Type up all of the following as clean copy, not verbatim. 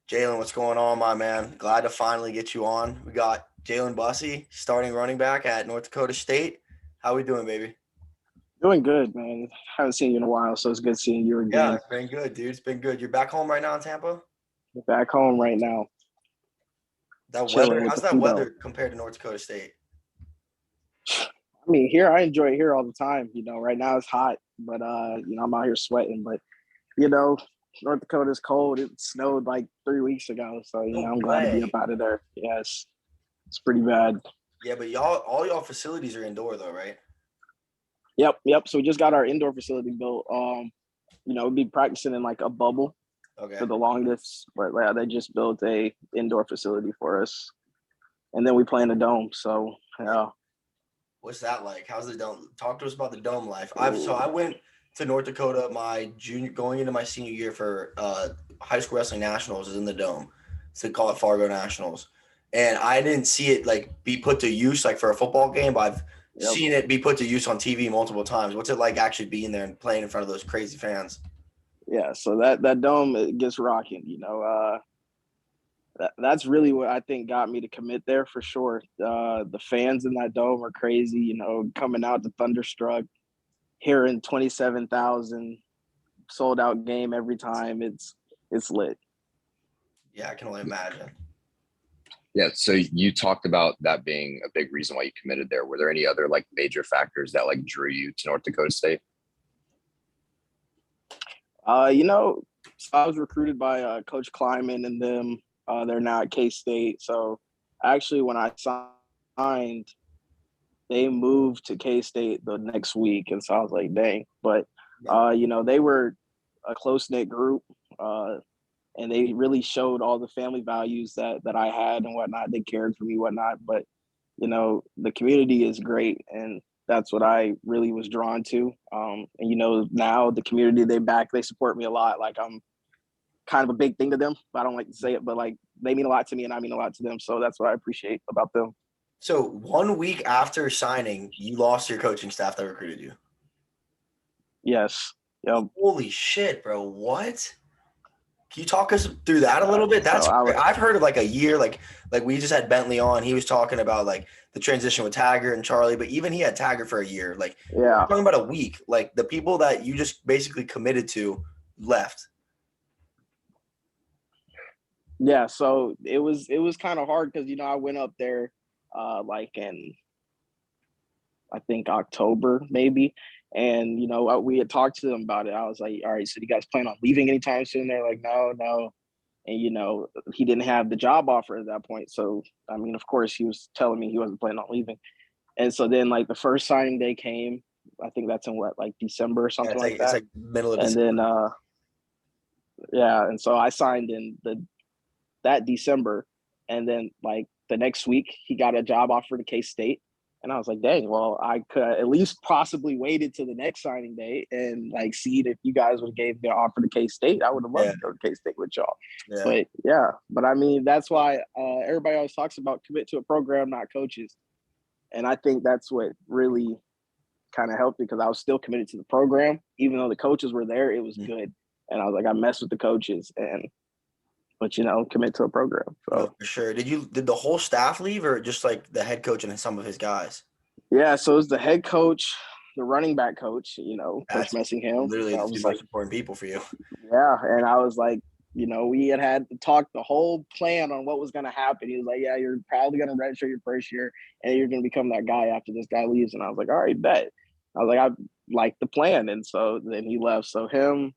Jalen, what's going on, my man? Glad to finally get you on. We got Jalen Bussey, starting running back at North Dakota State. How we doing, baby? Doing good, man. Haven't seen you in a while, so it's good seeing you Yeah, again. it's been good, dude. It's been good. You're back home right now in Tampa? Back home right now, That weather, chilling with how's the that Fudo. weather compared to North Dakota State? I mean, here I enjoy it here all the time. Right now it's hot, but I'm out here sweating. But you know, North Dakota's cold. It snowed like 3 weeks ago, so No I'm glad to be up way. out of there. Yes, it's pretty bad. Yeah, but all y'all facilities are indoor though, right? Yep. So we just got our indoor facility built. We'd be practicing in like a bubble Okay. for the longest, but yeah, they just built a indoor facility for us, and then we play in a dome. So yeah. What's that like? How's the dome? Talk to us about the dome life. I Ooh. went to North Dakota my junior going into my senior year for high school wrestling nationals is in the dome. So they call it Fargo Nationals. And I didn't see it like be put to use like for a football game, but I've Yep. seen it be put to use on TV multiple times. What's it like actually being there and playing in front of those crazy fans? Yeah, so that dome it gets rocking. That's really what I think got me to commit there for sure. The fans in that dome are crazy. Coming out to Thunderstruck, hearing 27,000 sold out game every time. It's lit. Yeah, I can only imagine. Yeah, so you talked about that being a big reason why you committed there. Were there any other like major factors that like drew you to North Dakota State? So I was recruited by Coach Kleiman and them. They're now at K State. So actually, when I signed, they moved to K State the next week, and so I was like, dang. But Yeah. they were a close knit group, and they really showed all the family values that I had and whatnot. They cared for me, whatnot. But the community is great, and that's what I really was drawn to. And now the community they support me a lot. Like I'm kind of a big thing to them. I don't like to say it, but like they mean a lot to me, and I mean a lot to them. So that's what I appreciate about them. So 1 week after signing, you lost your coaching staff that recruited you. Yes. Yep. Holy shit, bro. What? Can you talk us through that a little bit? So That's I've heard of like a year, like we just had Bentley on. He was talking about like the transition with Taggart and Charlie, but even he had Taggart for a year. Like we're yeah. talking about a week. Like the people that you just basically committed to left. Yeah, so it was kind of hard because I went up there like in I think October maybe, and we had talked to them about it. I was like, all right, so you guys plan on leaving anytime soon? They're like, no, no, and he didn't have the job offer at that point. So I mean, of course, he was telling me he wasn't planning on leaving, and so then like the first signing day came. I think that's in what like December or Yeah, something it's like like it's that, like middle of and December. then yeah, and so I signed in that December. And then like the next week, he got a job offer to K State. And I was like, dang, well, I could at least possibly waited to the next signing day and like see if you guys would have gave the offer to K State. I would have loved Yeah, to go to K State with y'all. yeah. But yeah, but I mean, that's why everybody always talks about commit to a program, not coaches. And I think that's what really kind of helped because I was still committed to the program. Even though the coaches were there, it was good. And I was like, I messed with the coaches and but commit to a program. No, So for sure. Did the whole staff leave or just like the head coach and some of his guys? yeah, so it was the head coach, the running back coach, Coach That's Messingham. literally I the two was like, most important people for you. yeah, and I was like, we had to talk the whole plan on what was going to happen. He was like, yeah, you're probably going to redshirt your first year, and you're going to become that guy after this guy leaves. And I was like, all right, bet. I was like, I like the plan, and so then he left. So him,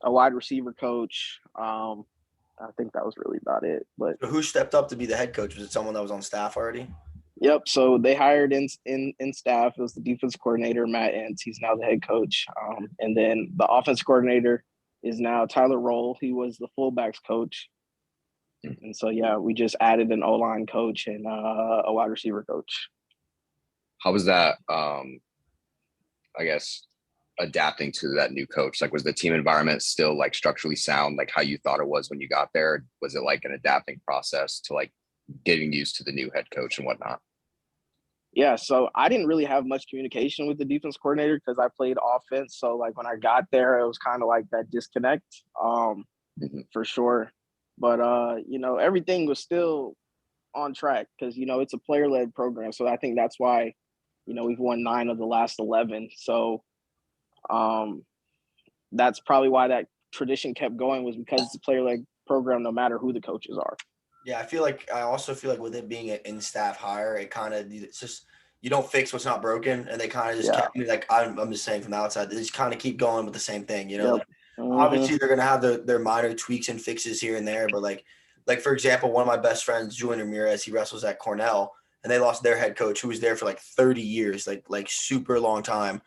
a wide receiver coach. I think that was really about it. But So who stepped up to be the head coach? Was it someone that was on staff already? yep. So they hired in staff. It was the defense coordinator, Matt Entz. He's now the head coach. And then the offense coordinator is now Tyler Roll. He was the fullbacks coach. And so, yeah, we just added an O-line coach and a wide receiver coach. How was that? I guess adapting to that new coach. Like, was the team environment still like structurally sound, like how you thought it was when you got there? Was it like an adapting process to like getting used to the new head coach and whatnot? Yeah, so I didn't really have much communication with the defense coordinator because I played offense. So, like, when I got there, it was kind of like that disconnect Mhm. for sure. But everything was still on track because it's a player-led program. So I think that's why we've won 9 of the last 11. So that's probably why that tradition kept going, was because it's a player-led program, no matter who the coaches are. Yeah, I also feel like with it being an in-staff hire, it's just, you don't fix what's not broken, and they kind of just kept me, like, I'm just saying from the outside, they just kind of keep going with the same thing, Yep. Like, obviously they're gonna have their minor tweaks and fixes here and there, but like for example, one of my best friends, Julian Ramirez, he wrestles at Cornell, and they lost their head coach who was there for like 30 years, like super long time.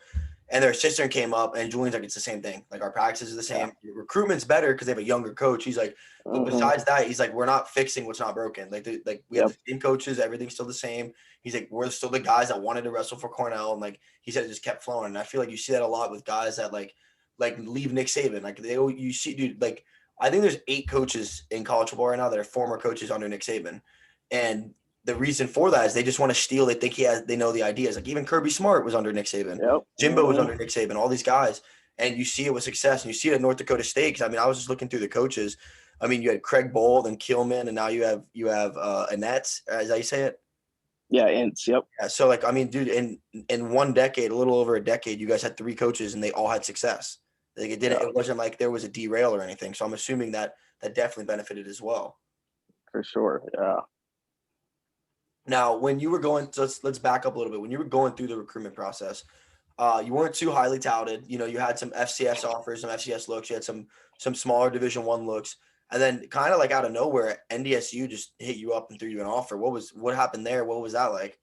And their assistant came up, and Julian's like, it's the same thing. Like, our practices are the same. Yeah. Recruitment's better because they have a younger coach. He's like, but besides that, he's like, we're not fixing what's not broken. Like we have the same coaches, everything's still the same. He's like, we're still the guys that wanted to wrestle for Cornell, and like he said, it just kept flowing. And I feel like you see that a lot with guys that like leave Nick Saban. Like you see, dude. Like, I think there's 8 coaches in college football right now that are former coaches under Nick Saban, and the reason for that is they just want to steal. They think they know the ideas. Like, even Kirby Smart was under Nick Saban. Yep. Jimbo was under Nick Saban, all these guys. And you see it with success, and you see it at North Dakota State. Because, I mean, I was just looking through the coaches. I mean, you had Craig Bold and Kilman, and now you have Annette, is that how you say it? Yeah, Ince, yep. Yeah, so, like, I mean, dude, in one decade, a little over a decade, you guys had 3 coaches, and they all had success. Like, it wasn't like there was a derail or anything. So I'm assuming that definitely benefited as well. For sure, yeah. Now, when you were going, so let's back up a little bit. When you were going through the recruitment process, you weren't too highly touted. You had some FCS offers, some FCS looks. You had some smaller Division I looks, and then kind of like out of nowhere, NDSU just hit you up and threw you an offer. What happened there? What was that like?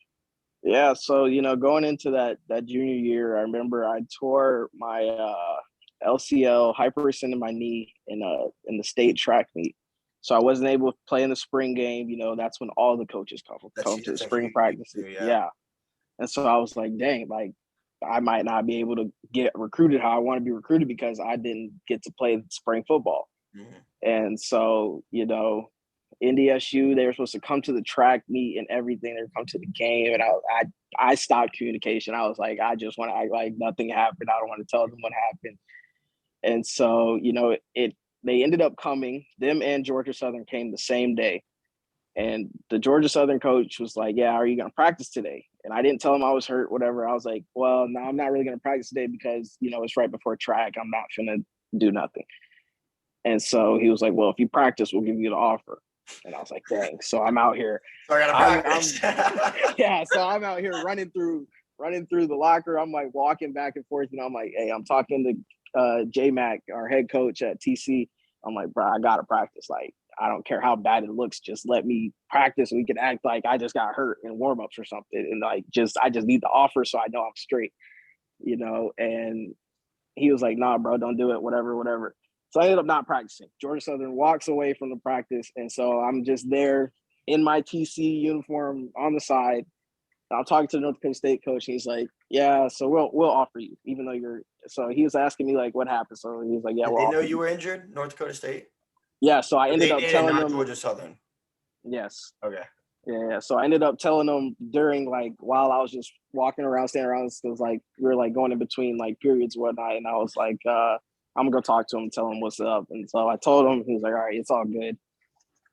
Yeah, so going into that junior year, I remember I tore my LCL, hyperextended my knee in the state track meet. So I wasn't able to play in the spring game. That's when all the coaches come to the spring practices. Yeah. And so I was like, dang, like, I might not be able to get recruited how I want to be recruited because I didn't get to play spring football. Mm-hmm. And so, NDSU, they were supposed to come to the track meet and everything. They would come to the game. And I stopped communication. I was like, I just want to act like nothing happened. I don't want to tell them what happened. And so, they ended up coming. Them and Georgia Southern came the same day. And the Georgia Southern coach was like, yeah, are you going to practice today? And I didn't tell him I was hurt, whatever. I was like, well, no, I'm not really going to practice today because, it's right before track. I'm not going to do nothing. And so he was like, well, if you practice, we'll give you the offer. And I was like, dang. So I'm out here. So I got to practice. Yeah. So I'm out here running through the locker. I'm like walking back and forth. I'm like, hey, I'm talking to J-Mac, our head coach at TC. I'm like, bro, I got to practice. Like, I don't care how bad it looks. Just let me practice. We can act like I just got hurt in warmups or something. And like, I just need the offer so I know I'm straight, and he was like, nah, bro, don't do it. Whatever. So I ended up not practicing. Georgia Southern walks away from the practice. And so I'm just there in my TC uniform on the side. I'm talking to the North Dakota State coach. And he's like, yeah, so we'll offer you, even though so he was asking me like, what happened? So he was like, yeah, Did they know you were injured, North Dakota State? Yeah, so I ended up telling them. Georgia Southern. Yes. Okay. Yeah, so I ended up telling them during, like, while I was just walking around, standing around, it was like we were like going in between like periods and whatnot, and I was like, I'm gonna go talk to him and tell him what's up. And so I told him. He was like, all right, it's all good.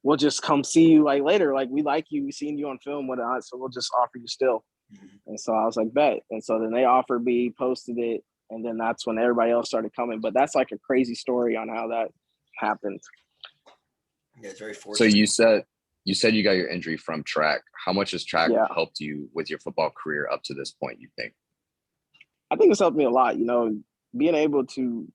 We'll just come see you like later. Like, we like you, we seen you on film, whatnot, so we'll just offer you still. Mm-hmm. And so I was like, bet. And so then they offered me, posted it, and then that's when everybody else started coming. But that's like a crazy story on how that happened. Yeah, it's very fortunate. So you said you got your injury from track. How much has track helped you with your football career up to this point, you think? I think it's helped me a lot, being able to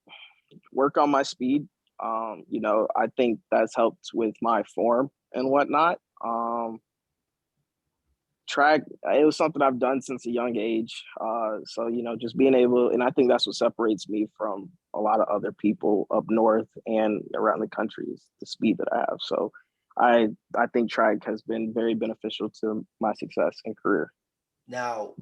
work on my speed. I think that's helped with my form and whatnot. Track, it was something I've done since a young age. So, just being able, and I think that's what separates me from a lot of other people up north and around the country, is the speed that I have. So I think track has been very beneficial to my success and career. Now,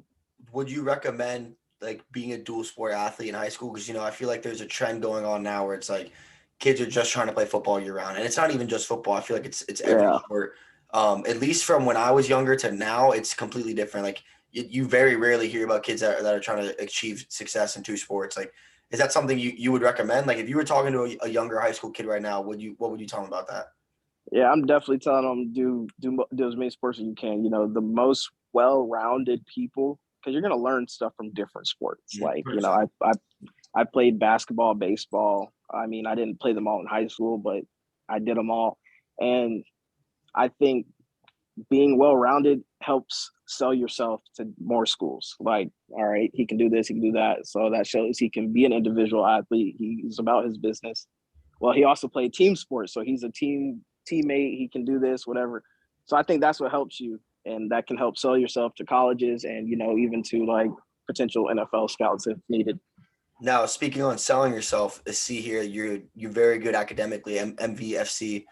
would you recommend like being a dual sport athlete in high school? Because, I feel like there's a trend going on now where it's like kids are just trying to play football year round. And it's not even just football. I feel like it's every sport. At least from when I was younger to now, it's completely different. Like you very rarely hear about kids that are trying to achieve success in 2 sports. Like, is that something you would recommend? Like, if you were talking to a younger high school kid right now, what would you tell them about that? Yeah, I'm definitely telling them do as many sports as you can. You know, the most well-rounded people, because you're gonna learn stuff from different sports. Like, you know, 100%. I played basketball, baseball. I mean, I didn't play them all in high school, but I did them all. And I think being well-rounded helps sell yourself to more schools. Like, all right, he can do this, he can do that. So that shows he can be an individual athlete. He's about his business. Well, he also played team sports, so he's a teammate. He can do this, whatever. So I think that's what helps you, and that can help sell yourself to colleges and even to like potential NFL scouts if needed. Now, speaking on selling yourself, I see here you're very good academically, MVFC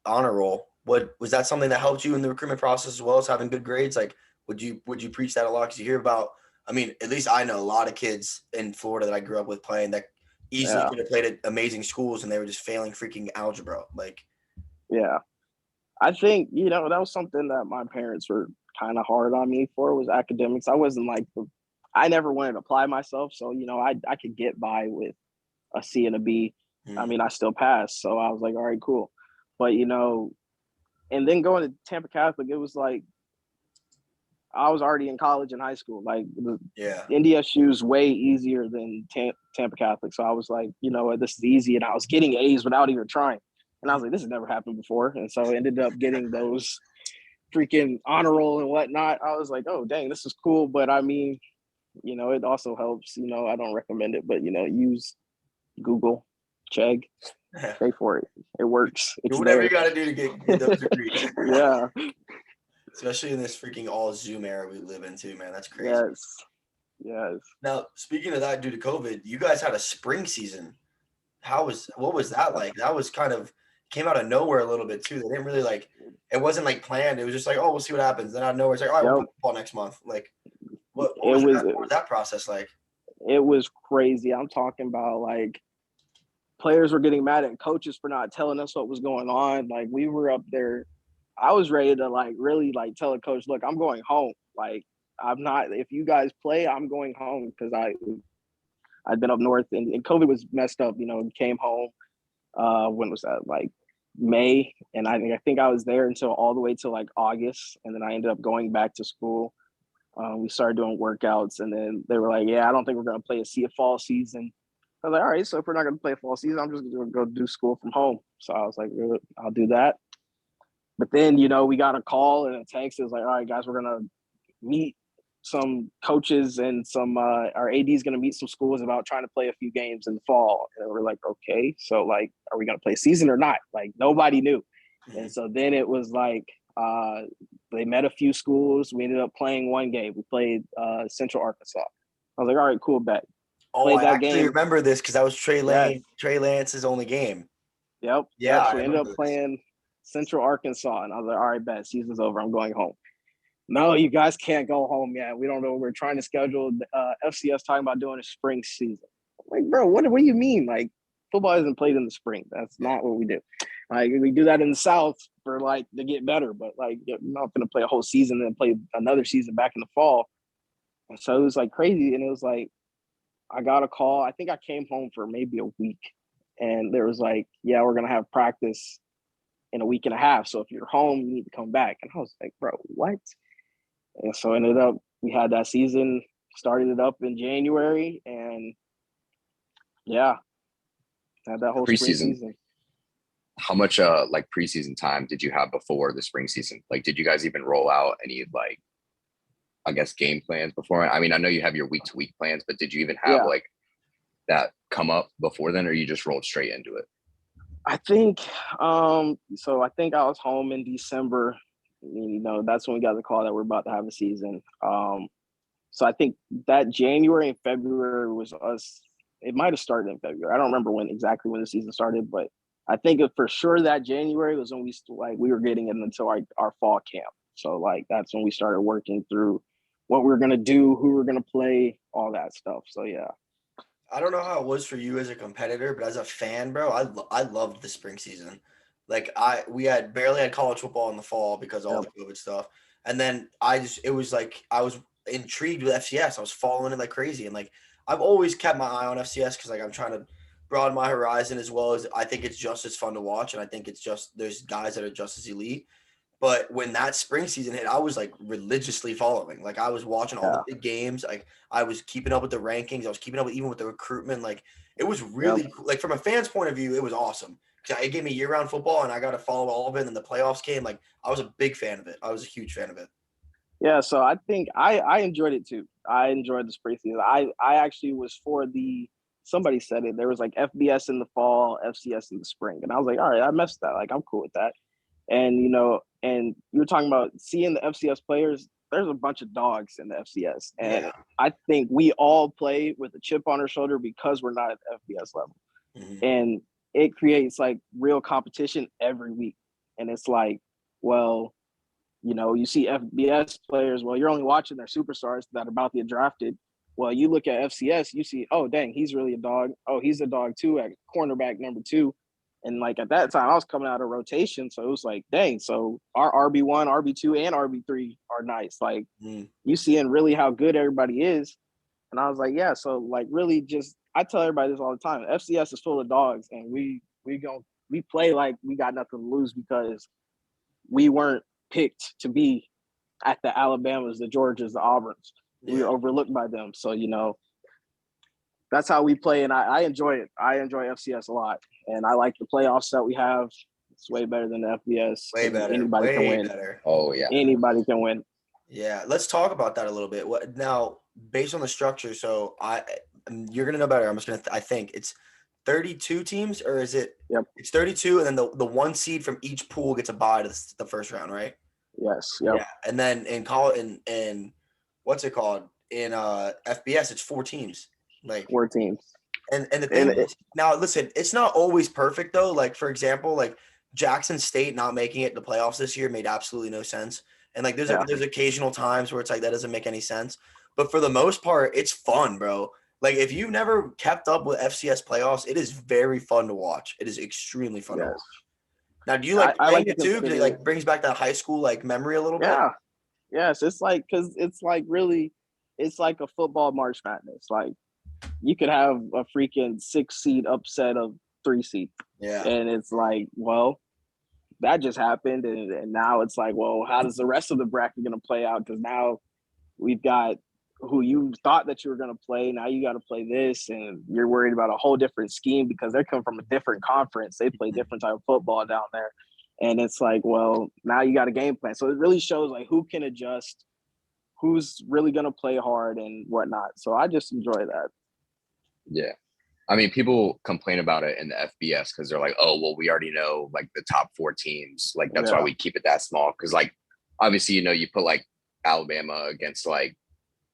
honor roll. What was that something that helped you in the recruitment process as well as having good grades? Like, would you preach that a lot? Because you hear about, I mean, at least I know a lot of kids in Florida that I grew up with playing that easily Yeah, could have played at amazing schools and they were just failing freaking algebra. Like, yeah. I think that was something that my parents were kind of hard on me for was academics. I wasn't like I never wanted to apply myself, so I could get by with a C and a B. I hmm, mean, I still passed, so I was like, all right, cool. But and then going to Tampa Catholic, it was like I was already in college and high school. Like the yeah. NDSU is way easier than Tampa Catholic, so I was like, you know what, this is easy, and I was getting A's without even trying. And I was like, this has never happened before, and so I ended up getting those freaking honor roll and whatnot. I was like, oh dang, this is cool. But I mean, it also helps. I don't recommend it, but use Google, check, pay for it. It works. Do It's whatever you there. got to do to get those degrees. Yeah. Especially in this freaking all Zoom era we live in too, man. That's crazy. Yes. Yes. Now, speaking of that, due to COVID, you guys had a spring season. What was that like? That was kind of came out of nowhere a little bit too. They didn't really like it wasn't like planned. It was just like, oh, we'll see what happens. Then out of nowhere, it's like, all right, we'll Yep. play football next month. Like, It was what was that process like? it was crazy. I'm talking about like players were getting mad at coaches for not telling us what was going on. Like we were up there. I was ready to like really like tell a coach, look, I'm going home. Like I'm not. If you guys play, I'm going home because I'd been up north and COVID was messed up. Came home. When was that? Like May, and I think I was there until all the way till like August, and then I ended up going back to school. We started doing workouts, and then they were like, "Yeah, I don't think we're gonna play a fall season." I was like, "All right, so if we're not gonna play a fall season, I'm just gonna go do school from home." So I was like, "I'll do that." But then, we got a call and a text. It was like, all right, guys, we're gonna meet some coaches and some our AD is gonna meet some schools about trying to play a few games in the fall. And we're like, okay, so like, are we gonna play season or not? Like nobody knew. Mhm. And so then it was like they met a few schools. We ended up playing one game. We played Central Arkansas. I was like, all right, cool, bet. Oh, Played I that actually game. remember this because that was Yes. Trey Lance's only game. Yep. Yeah, Yep. I So we ended remember up this. playing Central Arkansas. And I was like, all right, bet, season's over. I'm going home. No, you guys can't go home yet. We don't know. We're trying to schedule FCS talking about doing a spring season. I'm like, bro, what do you mean? Like, football isn't played in the spring. That's not what we do. Like, we do that in the South for like to get better, but like, you're not going to play a whole season and play another season back in the fall. And so it was like crazy. And it was like, I got a call. I think I came home for maybe a week, and there was like, yeah, we're going to have practice in a week and a half. So if you're home, you need to come back. And I was like, bro, what? And so ended up we had that season, started it up in January, and yeah, had that whole spring Preseason. season. How much like preseason time did you have before the spring season? Like, did you guys even roll out any like, I guess, game plans before? I mean, I know you have your week to week plans, but did you even have Yeah, like that come up before then, or you just rolled straight into it? I think so. I think I was home in December. That's when we got the call that we're about to have a season. So I think that January and February was us. It might have started in February. I don't remember exactly when the season started, but I think for sure that January was when we were getting it until our fall camp. So like that's when we started working through what we were gonna do, who we were gonna play, all that stuff. So yeah, I don't know how it was for you as a competitor, but as a fan, bro, I loved the spring season. Like we had barely had college football in the fall because of all yep, the COVID stuff, and then it was like I was intrigued with FCS. I was following it like crazy, and like I've always kept my eye on FCS because like I'm trying to broadened my horizon, as well as I think it's just as fun to watch, and I think it's just there's guys that are just as elite. But when that spring season hit, I was like religiously following. Like I was watching all the big games. Like I was keeping up with the rankings. I was keeping up even with the recruitment. Like it was really cool. Like from a fan's point of view, it was awesome. It gave me year-round football, and I got to follow all of it. And then the playoffs came. Like I was a big fan of it. I was a huge fan of it. Yeah, so I think I enjoyed it too. I enjoyed the spring season. I actually was for somebody said it. There was like FBS in the fall, FCS in the spring, and I was like, all right, I messed that. Like I'm cool with that. And and you were talking about seeing the FCS players. There's a bunch of dogs in the FCS, and I think we all play with a chip on our shoulder because we're not at the FBS level, and it creates like real competition every week. And it's like, well, you see FBS players. Well, you're only watching their superstars that are about to get drafted. Well, you look at FCS, you see, oh dang, he's really a dog. Oh, he's a dog too at cornerback number 2. And like at that time, I was coming out of rotation, so it was like, dang. So our RB1, RB2, and RB3 are nice. Like you seeing really how good everybody is. And I was like, yeah. So like really, just I tell everybody this all the time. FCS is full of dogs, and we play like we got nothing to lose because we weren't picked to be at the Alabamas, the Georgias, the Auburns. We were overlooked by them. So that's how we play, and I enjoy it. I enjoy FCS a lot, and I like the playoffs that we have. It's way better than the FBS. Way better. Anybody can win. Better. Oh yeah. Anybody can win. Yeah, let's talk about that a little bit. What now? Based on the structure, so you're gonna know better. I'm just gonna. I think it's 32 teams, or is it? Yep. It's 32, and then the one seed from each pool gets a bye to the first round, right? Yes. Yep. Yeah, and then in what's it called in FBS? It's 4 teams. Like 4 teams. And the thing is, now listen, it's not always perfect though. Like for example, like Jackson State not making it to the playoffs this year made absolutely no sense. And like there's occasional times where it's like that doesn't make any sense. But for the most part, it's fun, bro. Like if you've never kept up with FCS playoffs, it is very fun to watch. It is extremely fun to watch. Now, do you like playing it too? Because it like brings back that high school like memory a little bit. Yeah. Yes, it's like because it's like really, it's like a football March Madness. Like you could have a freaking 6-seed upset of 3 seed. Yeah. And it's like, well, that just happened. And now it's like, well, how does the rest of the bracket going to play out? Because now we've got who you thought that you were going to play. Now you got to play this. And you're worried about a whole different scheme because they're coming from a different conference. They play different type of football down there. And it's like, well, now you got a game plan. So it really shows like who can adjust, who's really going to play hard and whatnot. So I just enjoy that. Yeah. I mean, people complain about it in the FBS because they're like, oh, well, we already know like the top 4 teams. Like, that's why we keep it that small. Because like, obviously, you put like Alabama against like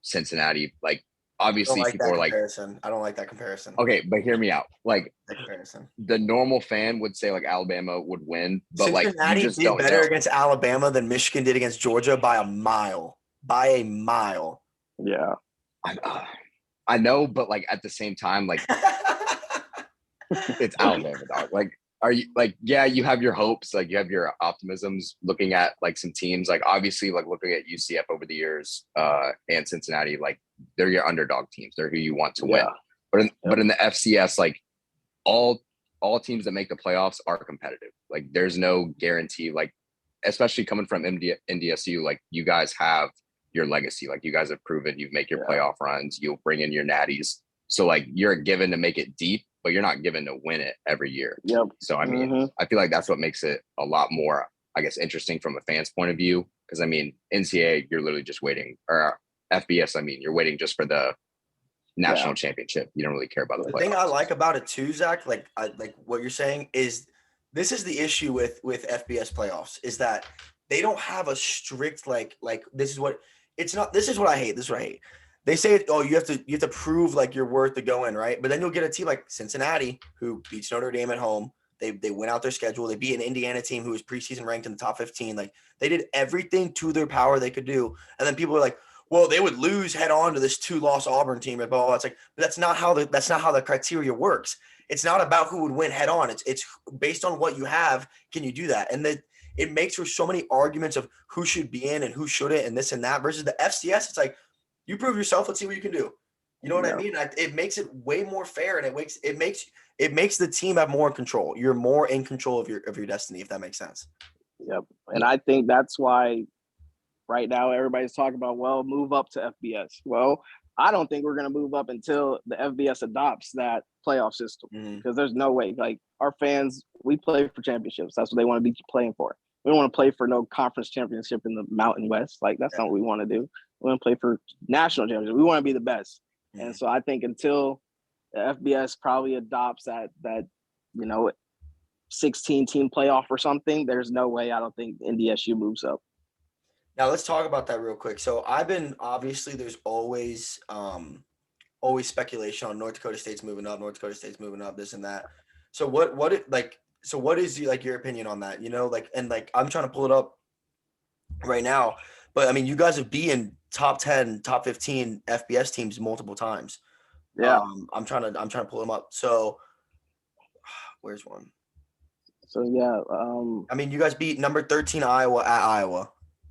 Cincinnati. Like, obviously people are like, I don't like that comparison. Okay, but hear me out. Like that comparison. The normal fan would say like Alabama would win, but Cincinnati like you just did don't better know. against Alabama than Michigan did against Georgia by a mile. By a mile. Yeah. I know, but like at the same time, like it's Alabama, dog. Like, are you like, yeah, you have your hopes, like you have your optimisms looking at like some teams, like obviously like looking at UCF over the years, and Cincinnati, like they're your underdog teams. They're who you want to win. But in the FCS, like all teams that make the playoffs are competitive. Like there's no guarantee, like especially coming from NDSU, like you guys have your legacy. Like you guys have proven you make your playoff runs, you'll bring in your natties. So like you're given to make it deep, but you're not given to win it every year. Yep. So I mean, I feel like that's what makes it a lot more, I guess, interesting from a fan's point of view. Because I mean, NCAA, you're literally just waiting, or FBS, I mean, you're waiting just for the national championship. You don't really care about the playoffs. Thing I like about it too, Zach, like what you're saying is this is the issue with FBS playoffs is that they don't have a strict like this is what it's not. This is what I hate. This is what I hate. They say, oh, you have to prove like you're worth to go in, right? But then you'll get a team like Cincinnati who beats Notre Dame at home. They went out their schedule. They beat an Indiana team who was preseason ranked in the top 15. Like they did everything to their power they could do. And then people are like, well, they would lose head on to this 2-loss Auburn team and blah, blah, blah. It's like, but that's not how the criteria works. It's not about who would win head on. It's based on what you have. Can you do that? And it makes for so many arguments of who should be in and who shouldn't and this and that versus the FCS. It's like, you prove yourself. Let's see what you can do. You know what I mean? It makes it way more fair, and it makes it makes the team have more control. You're more in control of your destiny, if that makes sense. Yep. And I think that's why right now everybody's talking about, well, move up to FBS. Well, I don't think we're going to move up until the FBS adopts that playoff system, because there's no way. Like, our fans, we play for championships. That's what they want to be playing for. We don't want to play for no conference championship in the Mountain West. Like, that's not what we want to do. We want to play for national championship. We want to be the best. And so I think until the FBS probably adopts that 16-team playoff or something, there's no way I don't think NDSU moves up. Now let's talk about that real quick. So obviously there's always speculation on North Dakota State's moving up, this and that. So what is your opinion on that? I'm trying to pull it up right now, but I mean, you guys have beaten top 10, top 15 FBS teams multiple times. Yeah. I'm trying to pull them up. So where's one? So yeah. I mean, you guys beat number 13 Iowa at Iowa.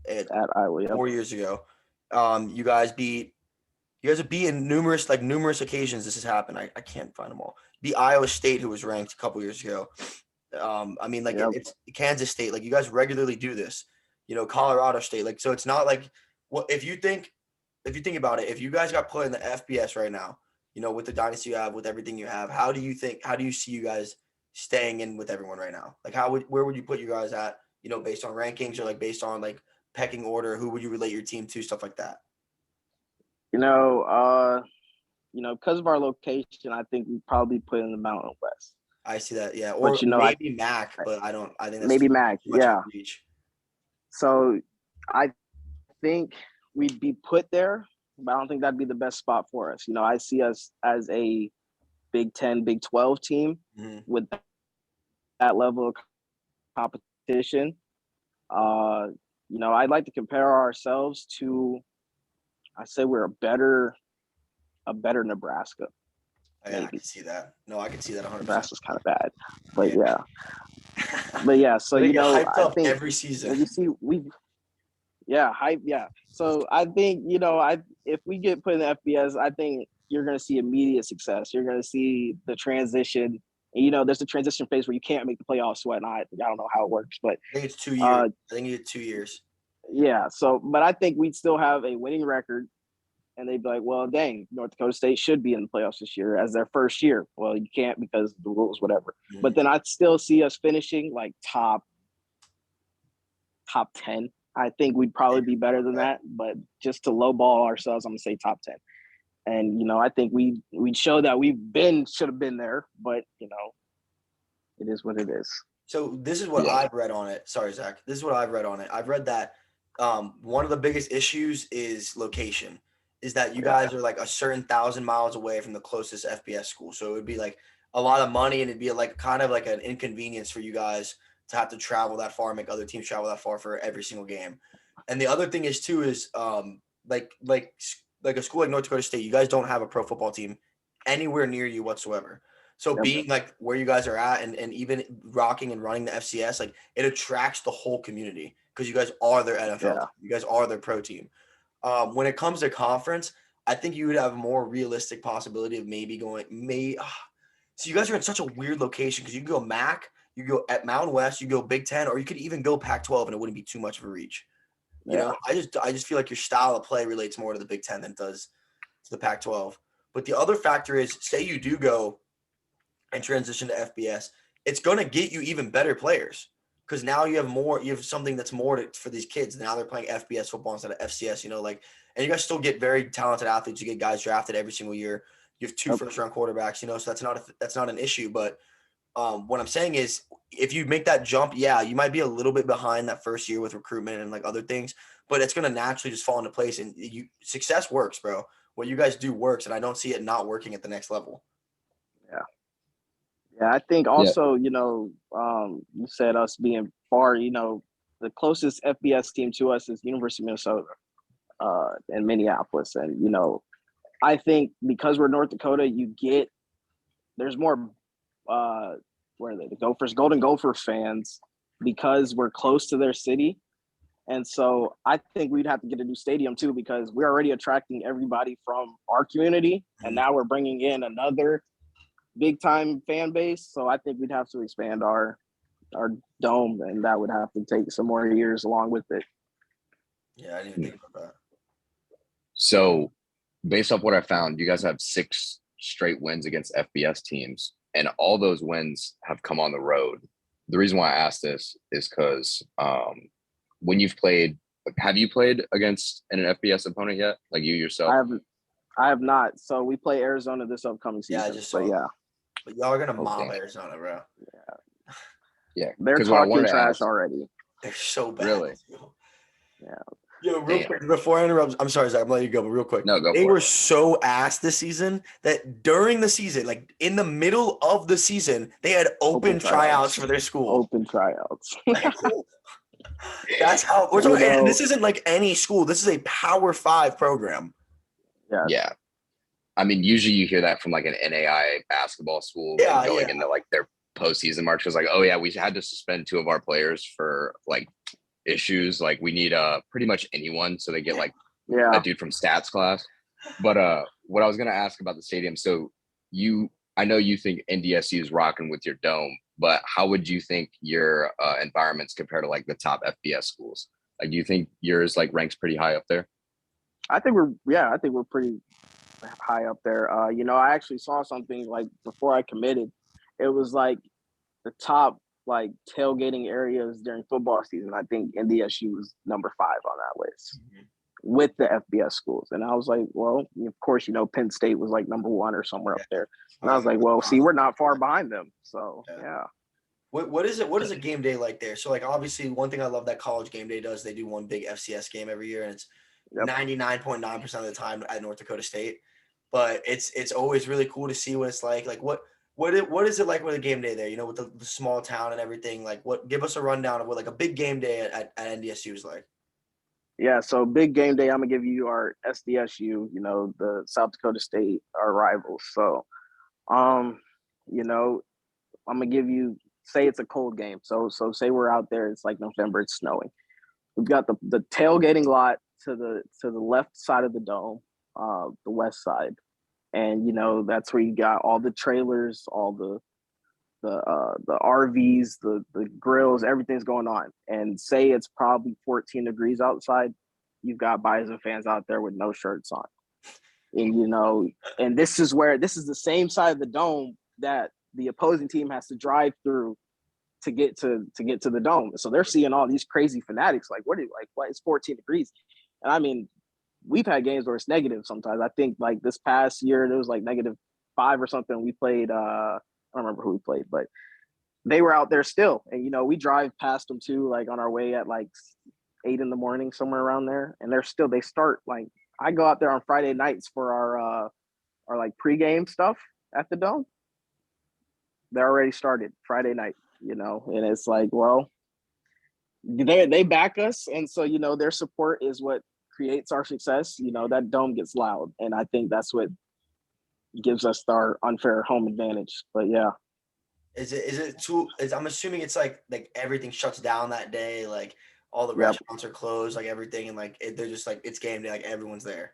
At Iowa, 4 years ago. You guys have beaten numerous occasions this has happened. I can't find them all. Beat Iowa State, who was ranked a couple years ago. It's Kansas State. Like, you guys regularly do this. Colorado State. Like, so it's not like, well, if you think about it, if you guys got put in the FBS right now, with the dynasty you have, with everything you have, how do you see you guys staying in with everyone right now? Like, where would you put you guys at, based on rankings, or like based on like pecking order? Who would you relate your team to? Stuff like that. Because of our location, I think we probably put in the Mountain West. I see that, yeah. Or maybe MAC, but I think that's maybe MAC, yeah. Reach. So I think we'd be put there, but I don't think that'd be the best spot for us. I see us as a Big 10, Big 12 team with that level of competition. I'd like to compare ourselves to, I say we're a better Nebraska. Yeah, I can see that. No, I can see that 100%. Nebraska's kind of bad, but yeah. But yeah, so hyped I up think every season. You see, hype, yeah. So I think if we get put in the FBS, I think you're going to see immediate success. You're going to see the transition. And, there's a transition phase where you can't make the playoffs. Whatnot. I don't know how it works, but I think it's 2 years. I think you get 2 years. Yeah. So, but I think we'd still have a winning record, and they'd be like, well, dang, North Dakota State should be in the playoffs this year as their first year. Well, you can't because the rules, whatever. But then I'd still see us finishing like top 10. I think we'd probably be better than that, but just to lowball ourselves, I'm gonna say top 10. And I think we'd show that should have been there, but it is what it is. So this is what I've read on it. Sorry, Zach. This is what I've read on it. I've read that one of the biggest issues is location. Is that you guys are like a certain 1,000 miles away from the closest FBS school. So it would be like a lot of money, and it'd be like kind of like an inconvenience for you guys to have to travel that far, make other teams travel that far for every single game. And the other thing is like a school like North Dakota State, you guys don't have a pro football team anywhere near you whatsoever. So being like where you guys are at, and even rocking and running the FCS, like, it attracts the whole community because you guys are their NFL team. You guys are their pro team. When it comes to conference, I think you would have a more realistic possibility of maybe going so you guys are in such a weird location, because you can go MAC, you go at Mountain West, you go Big 10, or you could even go Pac-12, and it wouldn't be too much of a reach. I just feel like your style of play relates more to the Big 10 than it does to the Pac-12. But the other factor is, say you do go and transition to FBS, it's going to get you even better players, because now you have something that's more for these kids. Now they're playing FBS football instead of FCS, and you guys still get very talented athletes. You get guys drafted every single year. You have 2 first-round quarterbacks, so that's not an issue. But what I'm saying is, if you make that jump, you might be a little bit behind that first year with recruitment and like other things, but it's going to naturally just fall into place. And success works, bro. What you guys do works, and I don't see it not working at the next level. Yeah, I think also, you said us being far, the closest FBS team to us is University of Minnesota in Minneapolis. And, I think because we're North Dakota, there's more, where are they? The Gophers, Golden Gopher fans, because we're close to their city. And so I think we'd have to get a new stadium too, because we're already attracting everybody from our community. And now we're bringing in another big time fan base. So I think we'd have to expand our dome, and that would have to take some more years along with it. Yeah, I didn't even think about that. So based off what I found, you guys have 6 straight wins against FBS teams, and all those wins have come on the road. The reason why I asked this is because when you've played, have you played against an FBS opponent yet? Like you yourself? I have not. So we play Arizona this upcoming season. Yeah, I just saw. Yeah. But y'all are gonna mob Okay. Arizona, bro. Yeah, They're because what I wanted talking to trash ask, already. They're so bad. Really? Yeah. Yo, real Damn. quick before I interrupt, I'm sorry, Zach, I'm letting you go, but real quick. No, go They for were it. so ass this season that during the season, like in the middle of the season, they had open tryouts for their school. Open tryouts. That's how we're You talking. And know- this isn't like any school. This is a Power 5 program. Yes. Yeah. I mean, usually you hear that from like an NAIA basketball school Yeah, going yeah. into like their postseason march. Because like, oh yeah, we had to suspend 2 of our players for like issues. Like we need pretty much anyone, so they get like Yeah. a dude from stats class. But what I was gonna ask about the stadium, so I know you think NDSU is rocking with your dome, but how would you think your environments compare to like the top FBS schools? Like, do you think yours like ranks pretty high up there? I think we're pretty high up there. I actually saw something like before I committed. It was like the top like tailgating areas during football season. I think NDSU was number 5 on that list with the FBS schools. And I was like, well, of course, Penn State was like number 1 or somewhere up there. And I was like, well, see, we're not far behind them. So yeah. What is it? What is a game day like there? So like obviously one thing I love that college game day does, they do one big FCS game every year, and it's 99.9% of the time at North Dakota State. But it's always really cool to see what it's like. Like what is it like with a game day there? With the small town and everything. Like give us a rundown of what like a big game day at NDSU is like. Yeah, so big game day. I'm gonna give you our SDSU. The South Dakota State, our rivals. So, I'm gonna give you. Say it's a cold game. So say we're out there. It's like November. It's snowing. We've got the tailgating lot to the left side of the dome, the west side, and that's where you got all the trailers, all the RVs, the grills, everything's going on. And say it's probably 14 degrees outside, you've got Bison fans out there with no shirts on. And and this is the same side of the dome that the opposing team has to drive through to get to the dome. So they're seeing all these crazy fanatics like, what it's 14 degrees. And I mean, we've had games where it's negative sometimes. I think like this past year there was like -5 or something. We played I don't remember who we played, but they were out there still. And, we drive past them too, like on our way at like 8 a.m, somewhere around there. And they start like, I go out there on Friday nights for our like pregame stuff at the dome. They're already started Friday night, and it's like, well, they back us. And so, their support is what creates our success. That dome gets loud. And I think that's what gives us our unfair home advantage. But yeah. I'm assuming it's like everything shuts down that day, like all the restaurants are closed, like everything, and like they're just like it's game day, like everyone's there.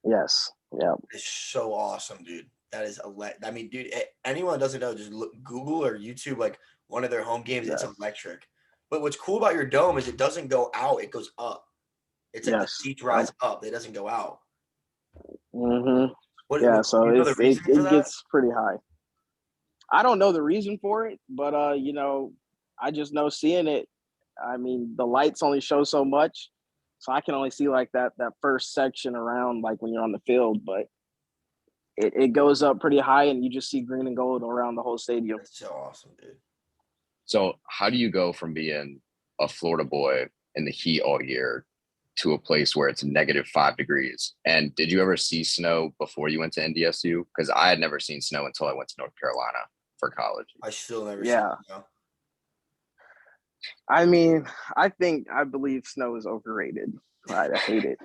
Yes. Yeah. It's so awesome, dude. That is I mean, dude, anyone that doesn't know, just Google or YouTube like one of their home games. It's electric. But what's cool about your dome is it doesn't go out; it goes up. It's like the seats rise up; it doesn't go out. Mm-hmm. So it gets pretty high. I don't know the reason for it, but I just know seeing it. I mean, the lights only show so much, so I can only see like that first section around like when you're on the field, but it goes up pretty high, and you just see green and gold around the whole stadium. That's so awesome, dude. So how do you go from being a Florida boy in the heat all year to a place where it's -5 degrees? And did you ever see snow before you went to NDSU? Because I had never seen snow until I went to North Carolina for college. I still never seen snow. I mean, I believe snow is overrated. I hate it.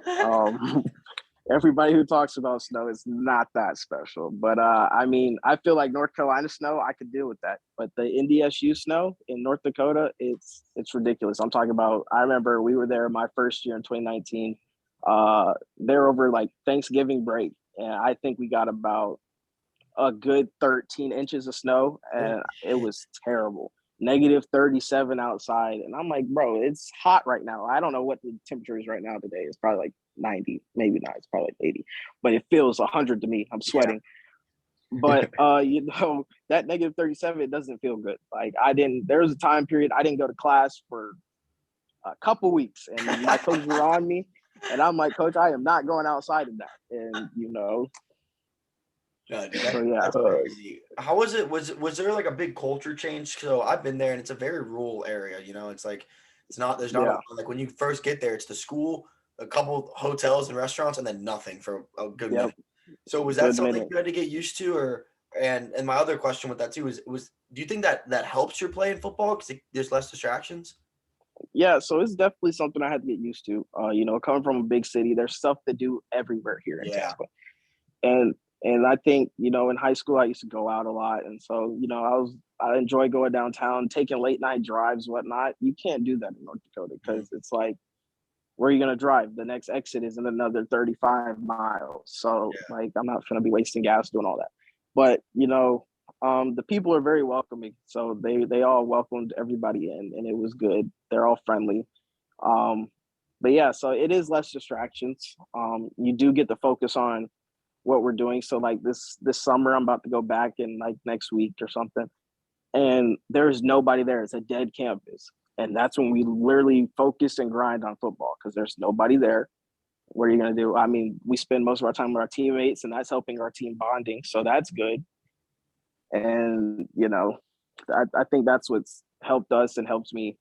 Everybody who talks about snow is not that special. But I mean, I feel like North Carolina snow, I could deal with that. But the NDSU snow in North Dakota, it's ridiculous. I'm talking about, I remember we were there my first year in 2019. They're over like Thanksgiving break. And I think we got about a good 13 inches of snow, and it was terrible. Negative 37 outside. And I'm like, bro, it's hot right now. I don't know what the temperature is right now today. It's probably like 90, maybe not. It's probably like 80, but it feels 100 to me. I'm sweating. But that negative 37, it doesn't feel good. Like there was a time period I didn't go to class for a couple weeks, and my coaches were on me, and I'm like, Coach, I am not going outside of that. And No, dude, so yeah. that's crazy. How was it? Was there like a big culture change? So I've been there, and it's a very rural area. It's like there's not like when you first get there, it's the school, a couple hotels and restaurants, and then nothing for a good minute. So was that something you had to get used to, and my other question with that too was do you think that helps your play in football because there's less distractions? Yeah, so it's definitely something I had to get used to. Coming from a big city, there's stuff to do everywhere here in Tampa, and I think in high school I used to go out a lot, and so I enjoy going downtown, taking late night drives, whatnot. You can't do that in North Dakota because it's like, where are you going to drive? The next exit is in another 35 miles. So like, I'm not going to be wasting gas doing all that. But, the people are very welcoming. So they all welcomed everybody in, and it was good. They're all friendly. But yeah, so it is less distractions. You do get to focus on what we're doing. So like this summer, I'm about to go back in like next week or something. And there's nobody there. It's a dead campus. And that's when we literally focus and grind on football because there's nobody there. What are you going to do? I mean, we spend most of our time with our teammates, and that's helping our team bonding. So that's good. And, I think that's what's helped us and helps me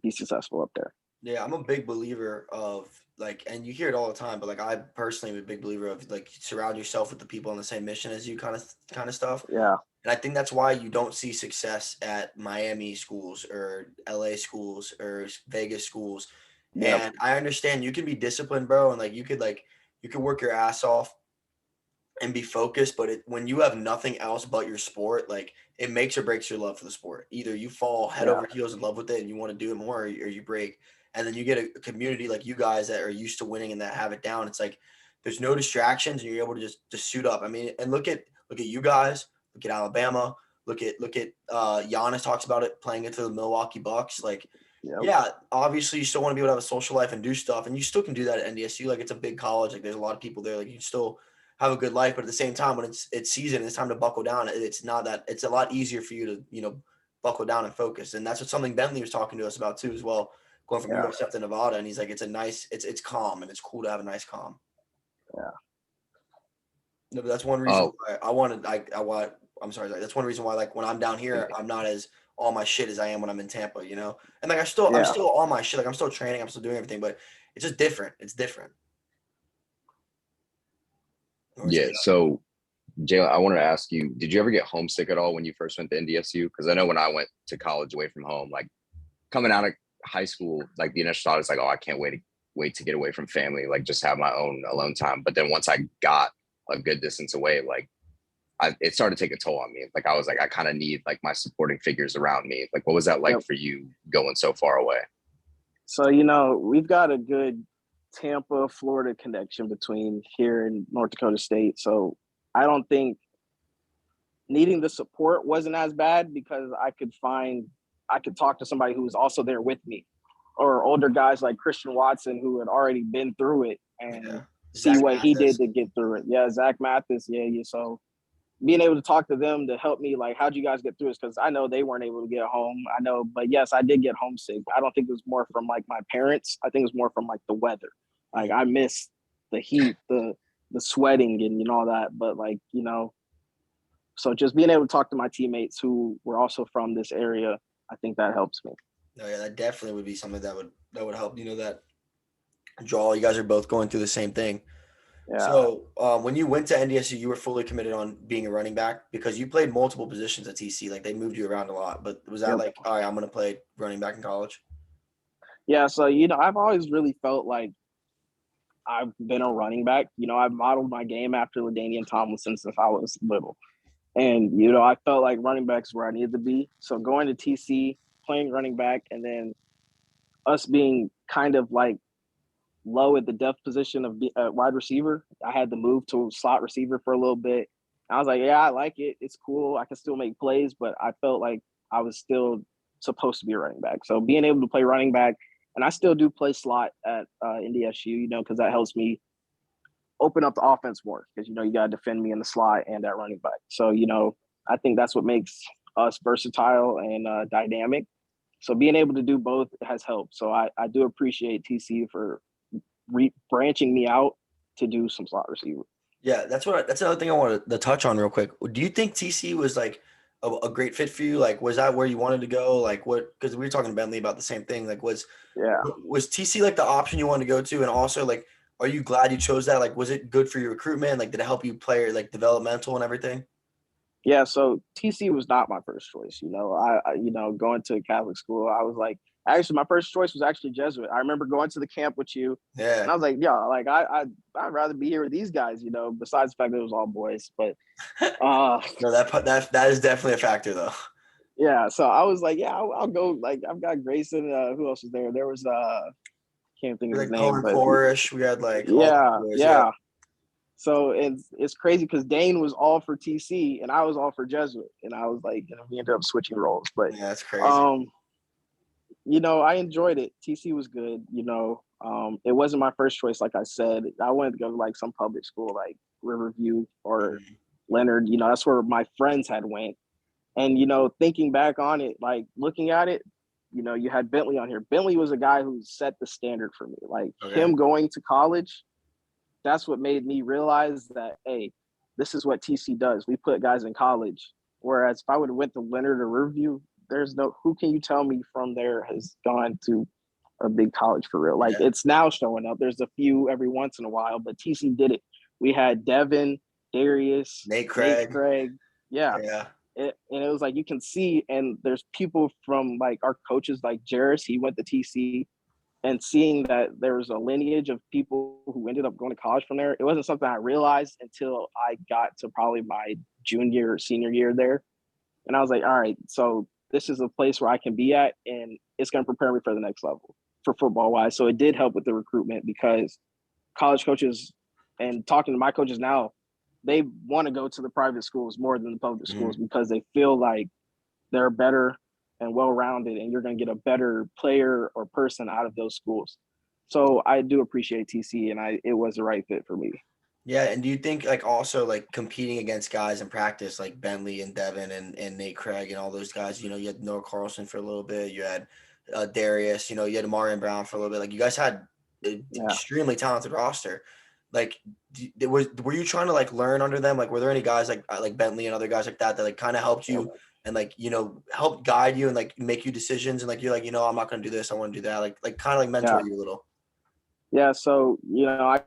be successful up there. Yeah, I'm a big believer of like, and you hear it all the time, but like I personally am a big believer of like surround yourself with the people on the same mission as you kind of stuff. Yeah. And I think that's why you don't see success at Miami schools or LA schools or Vegas schools. Yep. And I understand you can be disciplined, bro, and like you could work your ass off and be focused, but when you have nothing else but your sport, like it makes or breaks your love for the sport. Either you fall head over heels in love with it and you want to do it more, or you break. And then you get a community like you guys that are used to winning and that have it down. It's like there's no distractions and you're able to just suit up. I mean, and look at you guys. Look at Alabama. Look at Giannis talks about it, playing it for the Milwaukee Bucks. Like, yeah, obviously you still want to be able to have a social life and do stuff, and you still can do that at NDSU. Like, it's a big college. Like, there's a lot of people there. Like, you can still have a good life, but at the same time, when it's season, it's time to buckle down. It's not that. It's a lot easier for you to buckle down and focus, and that's what something Bentley was talking to us about too, as well. Going from USF to Nevada, and he's like, it's calm and it's cool to have a nice calm. Yeah. No, but that's one reason why I'm sorry. That's one reason why, like, when I'm down here, I'm not as all my shit as I am when I'm in Tampa, And like, I'm still all my shit. Like, I'm still training, I'm still doing everything, but it's just different. It's different. Yeah. So, Jalen, I wanted to ask you, did you ever get homesick at all when you first went to NDSU? Because I know when I went to college away from home, like coming out of high school, like the initial thought is like, oh, I can't wait to get away from family, like just have my own alone time. But then once I got a good distance away, like it started to take a toll on me. Like I was like, I kind of need like my supporting figures around me. Like, what was that like for you going so far away? So, we've got a good Tampa, Florida connection between here and North Dakota State. So I don't think needing the support wasn't as bad because I could talk to somebody who was also there with me, or older guys like Christian Watson who had already been through it and see what he did to get through it. Yeah, Zach Mathis. Yeah. So being able to talk to them to help me, like, how'd you guys get through this? Because I know they weren't able to get home. I know, but yes, I did get homesick. I don't think it was more from like my parents. I think it was more from like the weather. Like I missed the heat, the sweating and all that. But like, so just being able to talk to my teammates who were also from this area, I think that helps me. No, yeah, that definitely would be something that would help. That draw. You guys are both going through the same thing. Yeah. So when you went to NDSU, you were fully committed on being a running back because you played multiple positions at TC. Like they moved you around a lot. But was that like, all right, I'm going to play running back in college? Yeah. So I've always really felt like I've been a running back. I've modeled my game after LaDainian Tomlinson since I was little. And, I felt like running back's where I needed to be. So going to TC, playing running back, and then us being kind of like low at the depth position of wide receiver, I had to move to slot receiver for a little bit. I was like, yeah, I like it. It's cool. I can still make plays, but I felt like I was still supposed to be a running back. So being able to play running back, and I still do play slot at NDSU, you know, because that helps me open up the offense more because, you know, you got to defend me in the slot and at running back. So, you know, I think that's what makes us versatile and dynamic. So being able to do both has helped. So I do appreciate TC for branching me out to do some slot receiver. Yeah, that's another thing I wanted to touch on real quick. Do you think TC was like a great fit for you? Like, was that where you wanted to go? Like, what? Because we were talking to Bentley about the same thing. Like, was TC like the option you wanted to go to? And also, like, are you glad you chose that? Like, was it good for your recruitment? Like, did it help you play like developmental and everything? Yeah, so TC was not my first choice. You know, I you know, going to Catholic school, I was like, actually, my first choice was actually Jesuit. I remember going to the camp with you, and I Yeah. was like, yeah, like I'd rather be here with these guys. You know, besides the fact that it was all boys, but No, that is definitely a factor though. yeah. So I was like, yeah, I'll go. Like I've got Grayson. Who else was there? There was can't think of his Like name, Cohen but Corish, we had like all the yeah, boys. Yeah. yeah. So it's crazy because Dane was all for TC and I was all for Jesuit, and I was like, you know, we ended up switching roles. But Yeah, that's crazy. you know, I enjoyed it. TC was good. You know, it wasn't my first choice, like I said. I wanted to go to like some public school, like Riverview or Leonard. You know, that's where my friends had went. And you know, thinking back on it, like looking at it, you know, you had Bentley on here. Bentley was a guy who set the standard for me. Like him going to college, that's what made me realize that, hey, this is what TC does. We put guys in college. Whereas if I would have went to Leonard or Riverview, there's no, who can you tell me from there has gone to a big college for real? Like it's now showing up. There's a few every once in a while, but TC did it. We had Devin, Darius, Nate Craig. Yeah. Yeah. And it was like you can see, and there's people from like our coaches, like Jarris, he went to TC, and seeing that there was a lineage of people who ended up going to college from there. It wasn't something I realized until I got to probably my junior or senior year there. And I was like, all right, so this is a place where I can be at, and it's going to prepare me for the next level for football wise. So it did help with the recruitment because college coaches, and talking to my coaches now, they want to go to the private schools more than the public schools because they feel like they're better and well-rounded, and you're going to get a better player or person out of those schools. So I do appreciate TC, and it was the right fit for me. Yeah, and do you think like also like competing against guys in practice like Bentley and Devin and Nate Craig and all those guys, you know, you had Noah Carlson for a little bit, you had Darius, you know, you had Marion Brown for a little bit. Like you guys had an extremely talented roster. Like, were you trying to like learn under them? Like, were there any guys like Bentley and other guys like that like kind of helped you and like, you know, help guide you and like make you decisions and like you're like, you know, I'm not gonna do this, I want to do that. Like kind of like mentor you a little. Yeah, so you know, I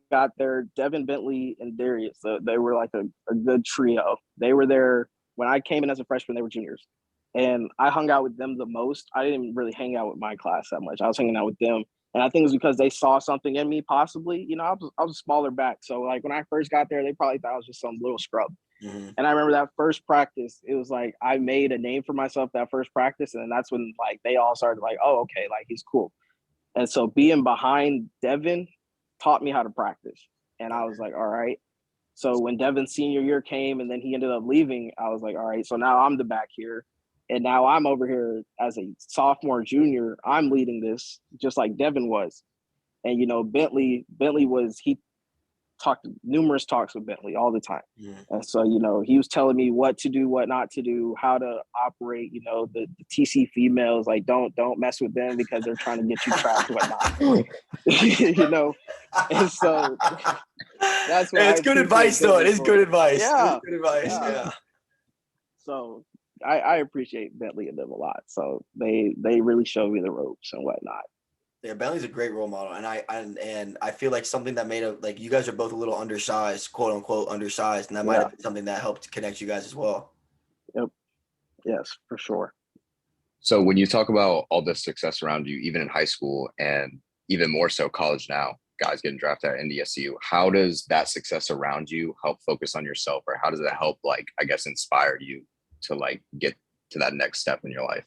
got there, Devin, Bentley, and Darius. So they were like a good trio. They were there when I came in as a freshman. They were juniors, and I hung out with them the most. I didn't really hang out with my class that much. I was hanging out with them, and I think it was because they saw something in me. Possibly, you know, I was a smaller back, so like when I first got there, they probably thought I was just some little scrub. And I remember that first practice, it was like I made a name for myself that first practice, and that's when like they all started like, oh, okay, like he's cool. And so being behind Devin taught me how to practice. And I was like, all right. So when Devin's senior year came and then he ended up leaving, I was like, all right, so now I'm the back here. And now I'm over here as a sophomore, junior. I'm leading this just like Devin was. And, you know, Bentley he talked numerous talks with Bentley all the time. And so, you know, he was telling me what to do, what not to do, how to operate, you know, the TC females, like don't mess with them because they're trying to get you trapped and whatnot. You know? And so that's what it's good advice though. It is good advice. Yeah. Good advice. Yeah. So I appreciate Bentley and them a lot. So they really showed me the ropes and whatnot. Yeah, Bentley's a great role model, and I feel like something that made like you guys are both a little undersized, quote unquote undersized, and that might have been something that helped connect you guys as well. Yep. Yes, for sure. So when you talk about all this success around you, even in high school and even more so college now, guys getting drafted at NDSU, how does that success around you help focus on yourself, or how does it help, like, I guess, inspire you to like get to that next step in your life?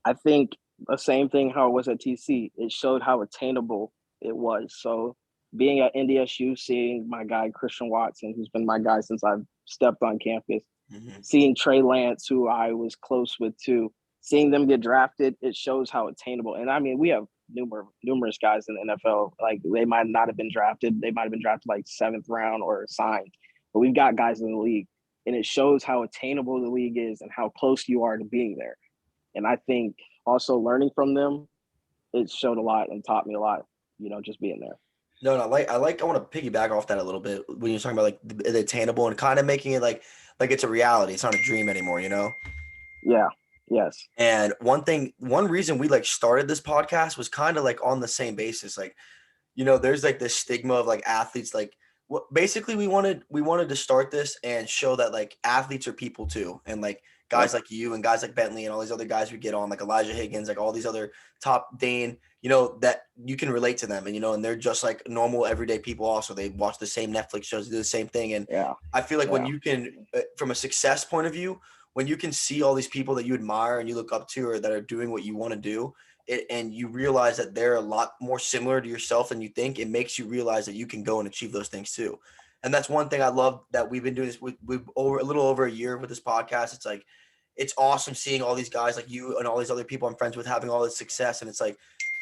I think the same thing how it was at TC. It showed how attainable it was. So being at NDSU, seeing my guy Christian Watson, who's been my guy since I've stepped on campus, seeing Trey Lance, who I was close with too, seeing them get drafted, it shows how attainable. And I mean, we have numerous guys in the NFL. Like they might not have been drafted. They might have been drafted like 7th round or signed, but we've got guys in the league, and it shows how attainable the league is and how close you are to being there. And I think also learning from them, it showed a lot and taught me a lot, just being there. No, I want to piggyback off that a little bit when you're talking about like the attainable and kind of making it like it's a reality. It's not a dream anymore, Yeah. Yes. And one reason we like started this podcast was kind of like on the same basis. Like, there's like this stigma of like athletes, like basically we wanted to start this and show that like athletes are people too. And like guys like you and guys like Bentley and all these other guys we get on, like Elijah Higgins, like all these other top Dane, that you can relate to them, and and they're just like normal everyday people. Also, they watch the same Netflix shows, do the same thing, and I feel like when you can, from a success point of view, when you can see all these people that you admire and you look up to or that are doing what you want to do, and you realize that they're a lot more similar to yourself than you think, it makes you realize that you can go and achieve those things too. And that's one thing I love that we've been doing this with over a little over a year with this podcast. It's like, it's awesome seeing all these guys like you and all these other people I'm friends with having all this success. And it's like,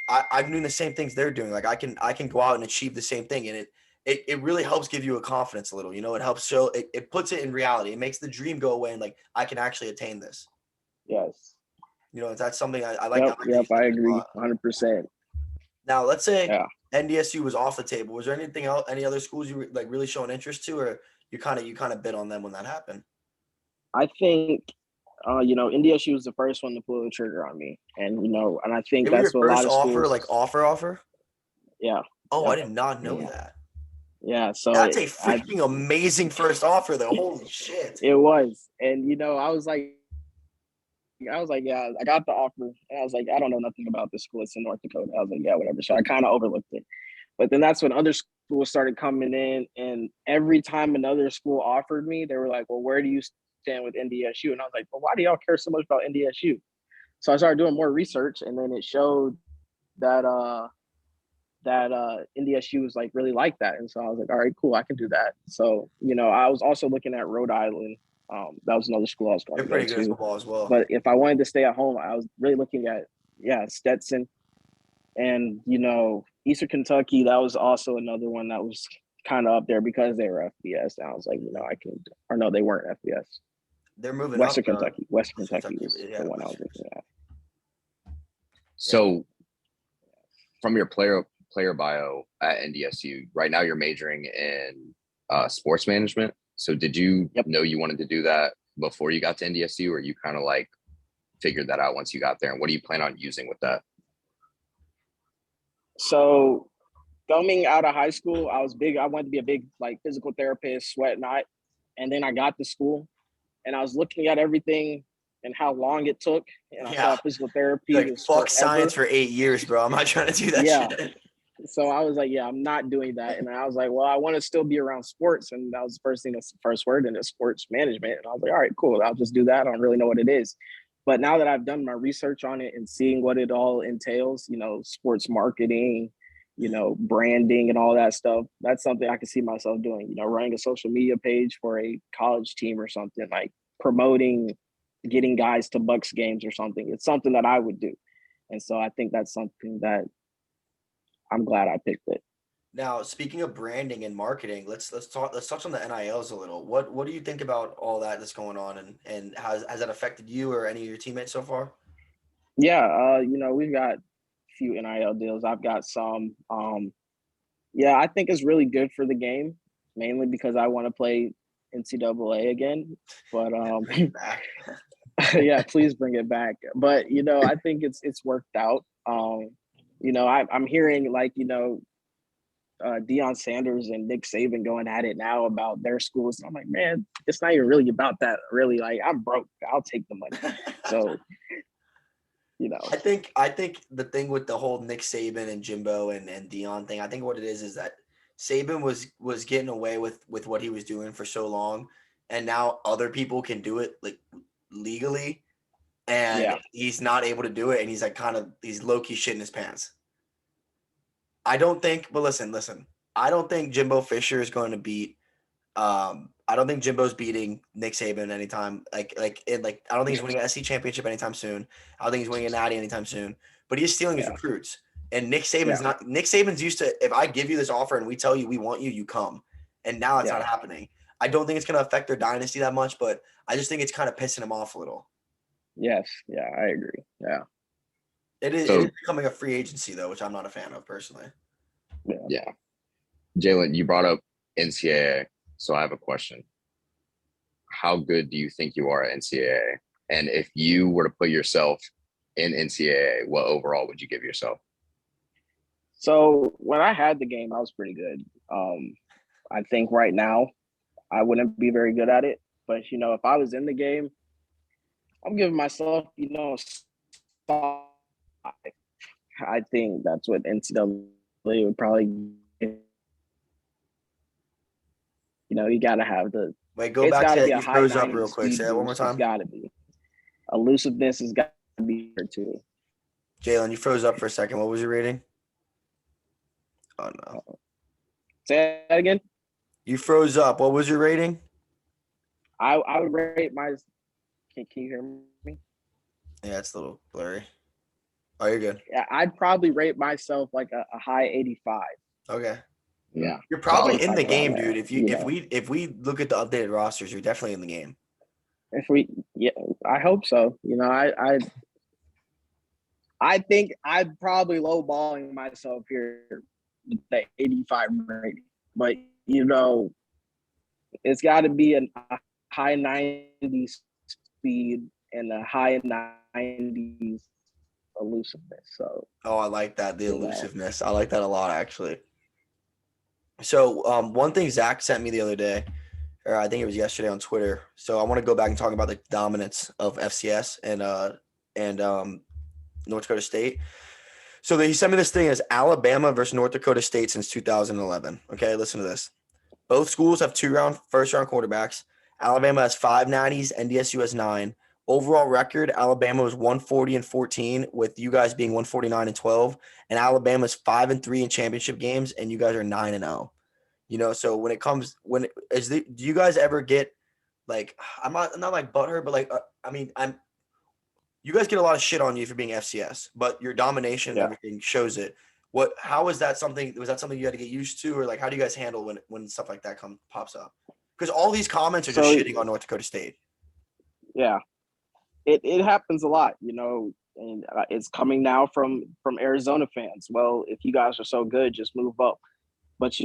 I'm doing the same things they're doing. Like I can go out and achieve the same thing. And it really helps give you a confidence a little, it helps show it puts it in reality. It makes the dream go away and like, I can actually attain this. Yes. That's something I like. Yep, I agree 100%. Now, let's say NDSU was off the table. Was there anything else, any other schools you were like really showing interest to, or you kind of bit on them when that happened? I think, NDSU was the first one to pull the trigger on me, and and I think that's what a lot of schools. Like offer. Yeah. Oh, I did not know that. Yeah, so that's a freaking amazing first offer, though. Holy shit! It was, and I was like, yeah, I got the offer, and I was like, I don't know nothing about this school. It's in North Dakota. I was like, yeah, whatever. So I kind of overlooked it, but then that's when other schools started coming in, and every time another school offered me, they were like, well, where do you stand with NDSU? And I was like, well, why do y'all care so much about NDSU? So I started doing more research, and then it showed that NDSU was like really like that. And so I was like, all right, cool, I can do that. So, I was also looking at Rhode Island. That was another school I was going to go to. They're pretty good football as well. But if I wanted to stay at home, I was really looking at, Stetson. And, Eastern Kentucky, that was also another one that was kind of up there because they were FBS. And I was like, they weren't FBS. They're moving Western up. Kentucky. Western Kentucky was the one I was looking at. So from your player bio at NDSU, right now you're majoring in sports management. So did you know you wanted to do that before you got to NDSU, or you kind of like figured that out once you got there? And what do you plan on using with that? So coming out of high school, I wanted to be a big like physical therapist, whatnot. And then I got to school and I was looking at everything and how long it took. And I saw physical therapy. Like, fuck science for 8 years, bro. I'm not trying to do that shit. So I was like, I'm not doing that. And I was like, well, I want to still be around sports. And that was the first word in it, sports management. And I was like, all right, cool. I'll just do that. I don't really know what it is. But now that I've done my research on it and seeing what it all entails, sports marketing, branding and all that stuff, that's something I can see myself doing, running a social media page for a college team or something, like promoting, getting guys to Bucks games or something. It's something that I would do. And so I think that's something that I'm glad I picked it. Now, speaking of branding and marketing, let's touch on the NILs a little. What do you think about all that's going on, and has that affected you or any of your teammates so far? Yeah, we've got a few NIL deals. I've got some. I think it's really good for the game, mainly because I want to play NCAA again. But yeah, please bring it back. But I think it's worked out. I'm hearing like Deion Sanders and Nick Saban going at it now about their schools. And I'm like, man, it's not even really about that. Really, like, I'm broke. I'll take the money. So, I think the thing with the whole Nick Saban and Jimbo and Deion thing, I think what it is that Saban was getting away with what he was doing for so long, and now other people can do it like legally, and he's not able to do it, and he's like he's low-key shitting his pants. I don't think, but listen, I don't think Jimbo Fisher is going to beat. I don't think Jimbo's beating Nick Saban anytime. I don't think he's winning an SC championship anytime soon. I don't think he's winning a Natty anytime soon. But he's stealing his recruits. And Nick Saban's not. Nick Saban's used to. If I give you this offer and we tell you we want you, you come. And now it's not happening. I don't think it's going to affect their dynasty that much, but I just think it's kind of pissing him off a little. Yes. Yeah, I agree. Yeah. It is becoming a free agency though, which I'm not a fan of personally. Yeah. Jalen, you brought up NCAA, so I have a question. How good do you think you are at NCAA? And if you were to put yourself in NCAA, what overall would you give yourself? So when I had the game, I was pretty good. I think right now I wouldn't be very good at it. But, if I was in the game, I'm giving myself, a 5. I think that's what NCAA would probably you got to have the – Wait, go back to that. You froze up real quick. Say that one more time. It's got to be. Elusiveness has got to be here too. Jalen, you froze up for a second. What was your rating? Oh, no. Say that again? You froze up. What was your rating? I would rate my – can you hear me? Yeah, it's a little blurry. Oh, you're good. Yeah, I'd probably rate myself like a high 85. Okay. Yeah. You're probably in the game, dude. If we look at the updated rosters, you're definitely in the game. I hope so. I think I'm probably lowballing myself here with the 85 rating. But it's got to be a high 90s speed and a high 90s elusiveness. So I like that, the elusiveness. I like that a lot, actually. So one thing Zach sent me the other day, or I think it was yesterday on Twitter. So I want to go back and talk about the dominance of FCS and North Dakota State. So he sent me this thing as Alabama versus North Dakota State since 2011. Okay, listen to this. Both schools have first-round quarterbacks. Alabama has 5 natties. NDSU has 9. Overall record, Alabama was 140-14, with you guys being 149-12, and Alabama's 5-3 in championship games, and you guys are 9-0. So when it comes, do you guys ever get like, I'm not like butthurt, but like, you guys get a lot of shit on you for being FCS, but your domination and everything shows it. Was that something you had to get used to, or like, how do you guys handle when stuff like that pops up? Because all these comments are just shitting on North Dakota State. Yeah. It happens a lot, and it's coming now from Arizona fans. Well, if you guys are so good, just move up. But,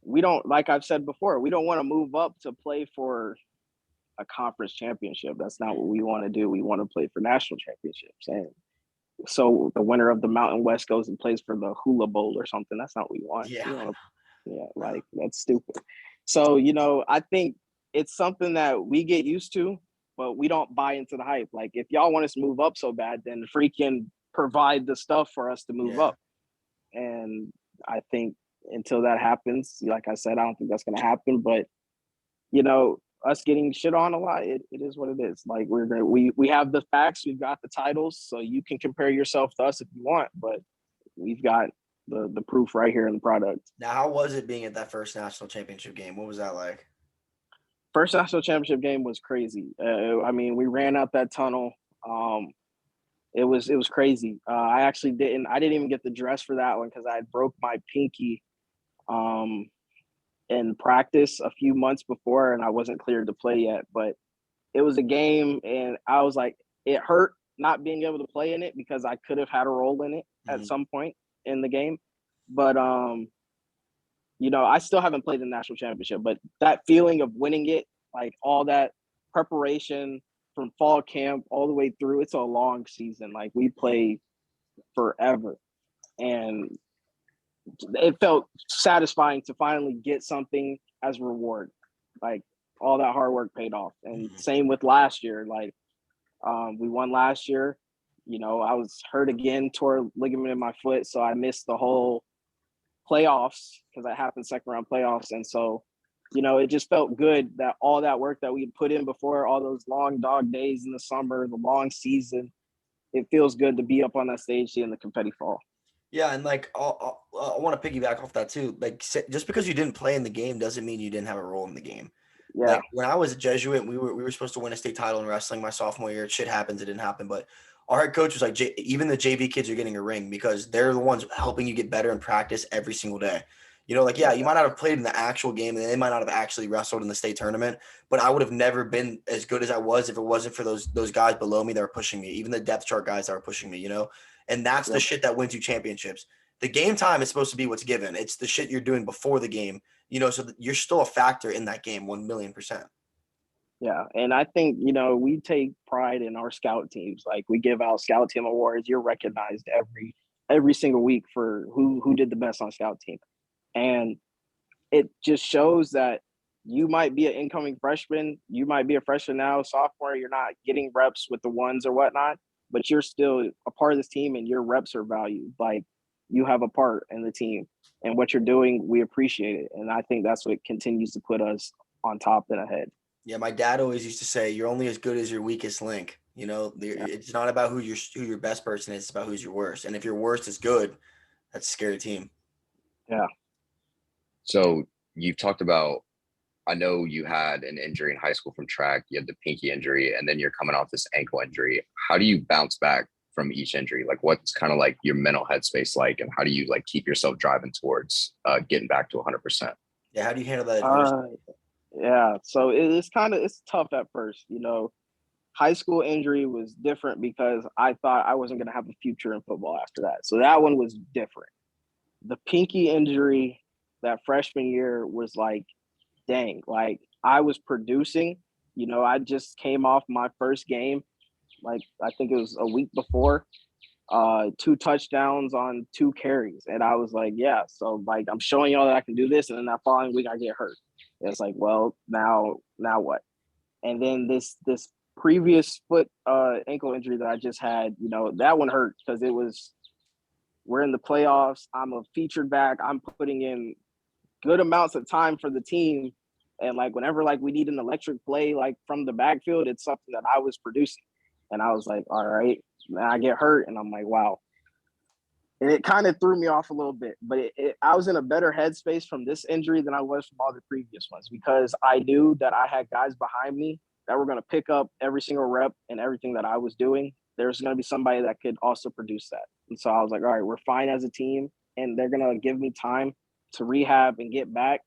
we don't, like I've said before, we don't want to move up to play for a conference championship. That's not what we want to do. We want to play for national championships. And so the winner of the Mountain West goes and plays for the Hula Bowl or something. That's not what we want. Yeah. That's stupid. So, I think it's something that we get used to, but we don't buy into the hype. Like, if y'all want us to move up so bad, then freaking provide the stuff for us to move up. And I think until that happens, like I said, I don't think that's going to happen. But, us getting shit on a lot, it is what it is. Like, we have the facts, we've got the titles, so you can compare yourself to us if you want, but we've got the proof right here in the product. Now, how was it being at that first national championship game? What was that like? First national championship game was crazy. We ran out that tunnel. It was crazy. I didn't even get the dress for that one because I broke my pinky in practice a few months before, and I wasn't cleared to play yet. But it was a game, and I was like, it hurt not being able to play in it because I could have had a role in it at some point in the game. But I still haven't played the national championship, but that feeling of winning it, like all that preparation from fall camp all the way through, it's a long season. Like, we play forever. And it felt satisfying to finally get something as reward. Like, all that hard work paid off. And same with last year. Like, we won last year. I was hurt again, tore ligament in my foot, so I missed the whole playoffs because that happened second round playoffs. And so, it just felt good that all that work that we had put in before, all those long dog days in the summer, the long season, it feels good to be up on that stage in the confetti fall. Yeah, and like I want to piggyback off that too. Like just because you didn't play in the game doesn't mean you didn't have a role in the game. Yeah, Like when I was a Jesuit, we were supposed to win a state title in wrestling my sophomore year. Shit happens, it didn't happen. But our head coach was like, even the JV kids are getting a ring because they're the ones helping you get better in practice every single day. You know, like yeah, you might not have played in the actual game, and they might not have actually wrestled in the state tournament, but I would have never been as good as I was if it wasn't for those guys below me that were pushing me, even the depth chart guys that were pushing me. You know, and that's the yep. shit that wins you championships. The game time is supposed to be what's given. It's the shit you're doing before the game. You know, so you're still a factor in that game, 1,000,000%. Yeah, and I think, we take pride in our scout teams. Like we give out scout team awards. You're recognized every single week for who did the best on scout team. And it just shows that you might be an incoming freshman, you might be a freshman now, sophomore, you're not getting reps with the ones or whatnot, but you're still a part of this team and your reps are valued. Like you have a part in the team and what you're doing, we appreciate it. And I think that's what continues to put us on top and ahead. Yeah, my dad always used to say, "You're only as good as your weakest link." You know, Yeah. it's not about who your best person is; it's about who's your worst. And if your worst is good, that's a scary team. Yeah. So you've talked about, I know you had an injury in high school from track, you had the pinky injury, and then you're coming off this ankle injury. How do you bounce back from each injury? Like what's kind of like your mental headspace like, and how do you like keep yourself driving towards getting back to 100%? Yeah, how do you handle that adversity? Uh, yeah. So it's tough at first, high school injury was different because I thought I wasn't going to have a future in football after that. So that one was different. The pinky injury that freshman year was like, dang, like I was producing. I just came off my first game, like I think it was a week before, 2 touchdowns on 2 carries. And I was like, yeah, so like I'm showing y'all that I can do this. And then that following week I get hurt. And it's like, well, now what? And then this previous foot ankle injury that I just had, that one hurt because we're in the playoffs. I'm a featured back. I'm putting in good amounts of time for the team. And like whenever like we need an electric play like from the backfield, it's something that I was producing. And I was like, all right. And I get hurt and I'm like, wow. And it kind of threw me off a little bit, but I was in a better headspace from this injury than I was from all the previous ones because I knew that I had guys behind me that were going to pick up every single rep and everything that I was doing. There's going to be somebody that could also produce that. And so I was like, all right, we're fine as a team and they're going to give me time to rehab and get back.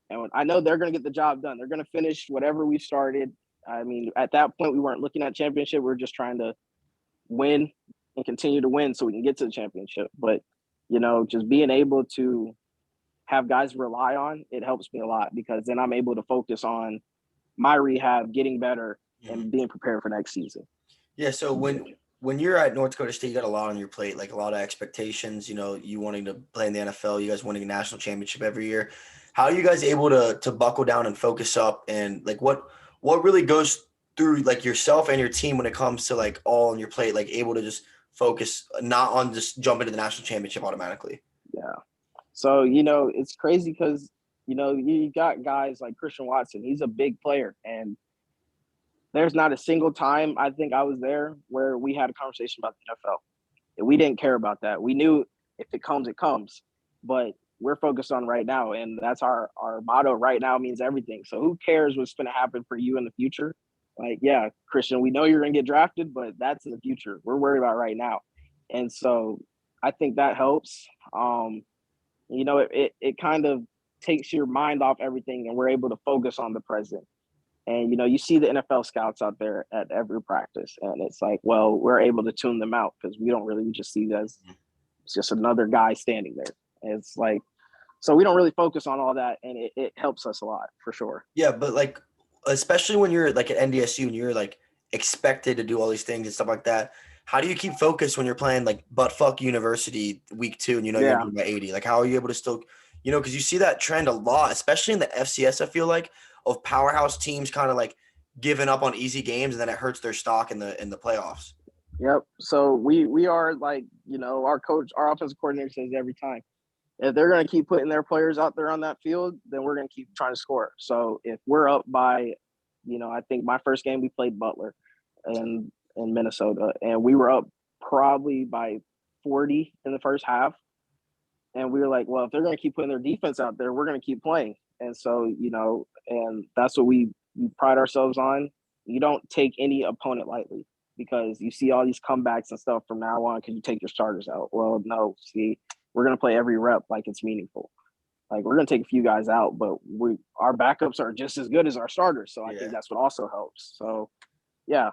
And I know they're going to get the job done. They're going to finish whatever we started. I mean, at that point, we weren't looking at championship. We were just trying to win and continue to win so we can get to the championship. But, just being able to have guys rely on, it helps me a lot because then I'm able to focus on my rehab, getting better, and being prepared for next season. Yeah, so when you're at North Dakota State, you got a lot on your plate, like a lot of expectations. You know, you wanting to play in the NFL, you guys winning a national championship every year. How are you guys able to buckle down and focus up, and like what really goes through like yourself and your team when it comes to like all on your plate, like able to just focus not on just jumping to the national championship automatically? Yeah. So, it's crazy because, you got guys like Christian Watson. He's a big player. And there's not a single time I think I was there where we had a conversation about the NFL. And we didn't care about that. We knew if it comes, it comes. But we're focused on right now. And that's our motto. Right now means everything. So who cares what's going to happen for you in the future? Like, yeah, Christian, we know you're going to get drafted, but that's in the future. We're worried about right now. And so I think that helps. It kind of takes your mind off everything and we're able to focus on the present. And, you see the NFL scouts out there at every practice. And it's like, well, we're able to tune them out because we just see that as it's just another guy standing there. And it's like, so we don't really focus on all that. And it helps us a lot for sure. Yeah, but like especially when you're like at NDSU and you're like expected to do all these things and stuff like that. How do you keep focused when you're playing like butt fuck university week 2 and you know you're Yeah. doing by 80? Like how are you able to still, because you see that trend a lot, especially in the FCS, I feel like, of powerhouse teams kind of like giving up on easy games and then it hurts their stock in the playoffs. Yep. So we are like, our coach, our offensive coordinator says every time, if they're going to keep putting their players out there on that field, then we're going to keep trying to score. So if we're up by, I think my first game we played Butler in Minnesota, and we were up probably by 40 in the first half. And we were like, well, if they're going to keep putting their defense out there, we're going to keep playing. And so, and that's what we pride ourselves on. You don't take any opponent lightly, because you see all these comebacks and stuff from now on because you take your starters out. Well, no, see, we're going to play every rep like it's meaningful. Like, we're going to take a few guys out, but our backups are just as good as our starters. So I think that's what also helps. So, yeah.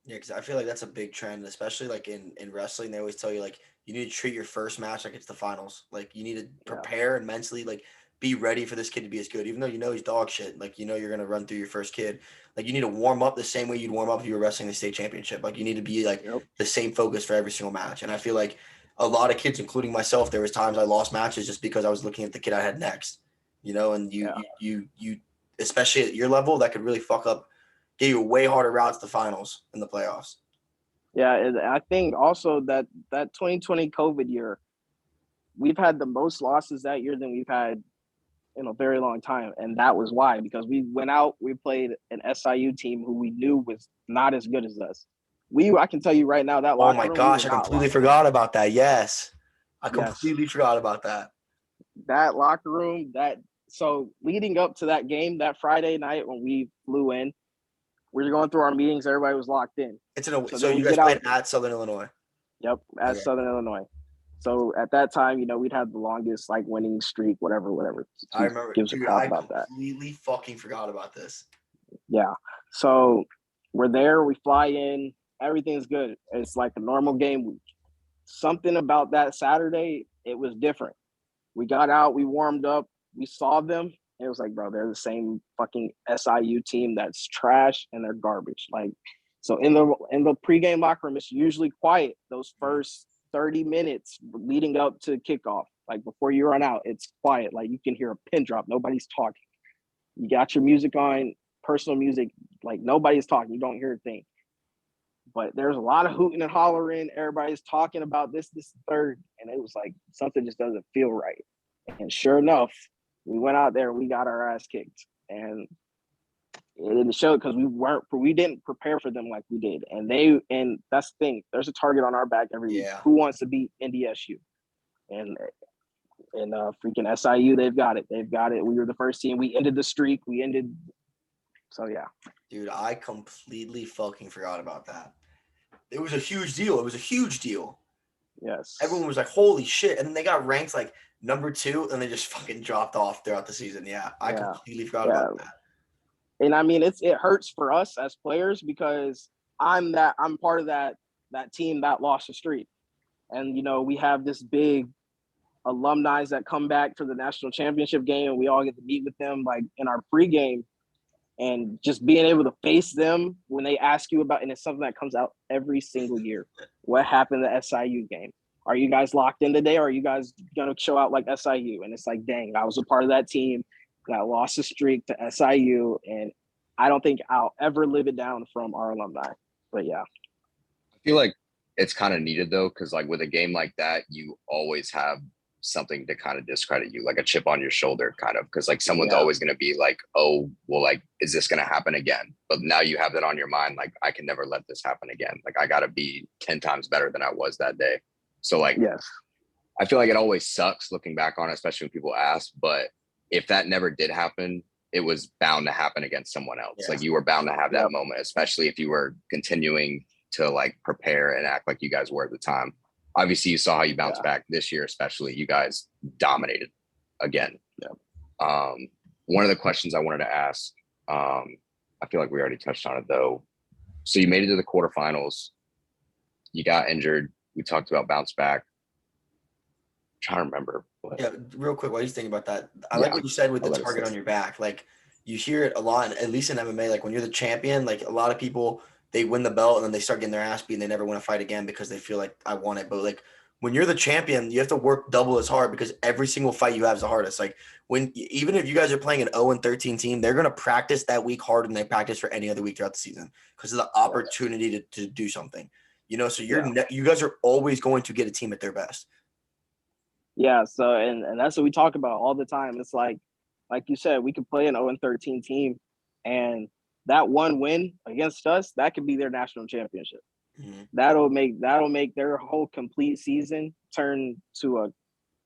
Yeah, because I feel like that's a big trend, especially like in wrestling. They always tell you, like, you need to treat your first match like it's the finals. Like, you need to prepare and mentally, like, be ready for this kid to be as good, even though he's dog shit. Like, you're going to run through your first kid. Like, you need to warm up the same way you'd warm up if you were wrestling the state championship. Like, you need to be, like, the same focus for every single match. And I feel like a lot of kids, including myself, there was times I lost matches just because I was looking at the kid I had next, and you especially at your level, that could really fuck up, get you a way harder route to the finals and the playoffs. Yeah, and I think also that 2020 COVID year, we've had the most losses that year than we've had in a very long time. And that was why, because we went out, we played an SIU team who we knew was not as good as us. I can tell you right now that locker room. Oh my gosh, I completely forgot about that. Yes. I completely forgot about that. That locker room, so leading up to that game, that Friday night when we flew in, we were going through our meetings, everybody was locked in. So you guys played at Southern Illinois? Yep, at Southern Illinois. So at that time, we'd had the longest winning streak, whatever. I remember. Dude, I completely fucking forgot about this. Yeah. So we're there, we fly in, everything's good. It's like a normal game week. Something about that Saturday, it was different. We got out, we warmed up, we saw them. It was like, bro, they're the same fucking SIU team that's trash and they're garbage. Like, so in the pregame locker room, it's usually quiet those first 30 minutes leading up to kickoff. Like, before you run out, it's quiet. Like, you can hear a pin drop. Nobody's talking. You got your music on, personal music. Like, nobody's talking. You don't hear a thing. But there's a lot of hooting and hollering. Everybody's talking about this, third. And it was like, something just doesn't feel right. And sure enough, we went out there, we got our ass kicked. And it didn't show because we didn't prepare for them like we did. And that's the thing. There's a target on our back every week. Who wants to beat NDSU? And freaking SIU, they've got it. We were the first team. We ended the streak. So yeah. Dude, I completely fucking forgot about that. It was a huge deal. Yes. Everyone was like, holy shit. And then they got ranked like number 2 and they just fucking dropped off throughout the season. Yeah. I completely forgot about that. And I mean, it hurts for us as players because I'm part of that team that lost the streak. And, we have this big alumni that come back for the national championship game and we all get to meet with them like in our pregame, and just being able to face them when they ask you about, and it's something that comes out every single year. What happened at the SIU game? Are you guys locked in today? Or are you guys going to show out like SIU? And it's like, dang, I was a part of that team that lost the streak to SIU. And I don't think I'll ever live it down from our alumni. But yeah. I feel like it's kind of needed though, because like with a game like that, you always have something to kind of discredit you, like a chip on your shoulder kind of, because like someone's always going to be like, oh, well, like, is this going to happen again? But now you have that on your mind, like, I can never let this happen again. Like, I got to be 10 times better than I was that day. So like, yes, I feel like it always sucks looking back on it, especially when people ask, but if that never did happen, it was bound to happen against someone else. Like, you were bound to have that moment, especially if you were continuing to like prepare and act like you guys were at the time. Obviously, you saw how you bounced back this year, especially. You guys dominated again. Yeah. One of the questions I wanted to ask, I feel like we already touched on it though. So you made it to the quarterfinals. You got injured. We talked about bounce back. I'm trying to remember. Yeah, real quick, while you think about that, I like what you said with the target on your back. Like, you hear it a lot, at least in MMA. Like, when you're the champion, like a lot of people, they win the belt and then they start getting their ass beat and they never want to fight again because they feel like I won it. But like, when you're the champion, you have to work double as hard because every single fight you have is the hardest. Like, even if you guys are playing an 0-13 team, they're going to practice that week harder than they practice for any other week throughout the season because of the opportunity to do something, so you guys are always going to get a team at their best. Yeah. So, and that's what we talk about all the time. It's like you said, we could play an 0-13 team and that one win against us, that could be their national championship. Mhm. That'll make their whole complete season turn to a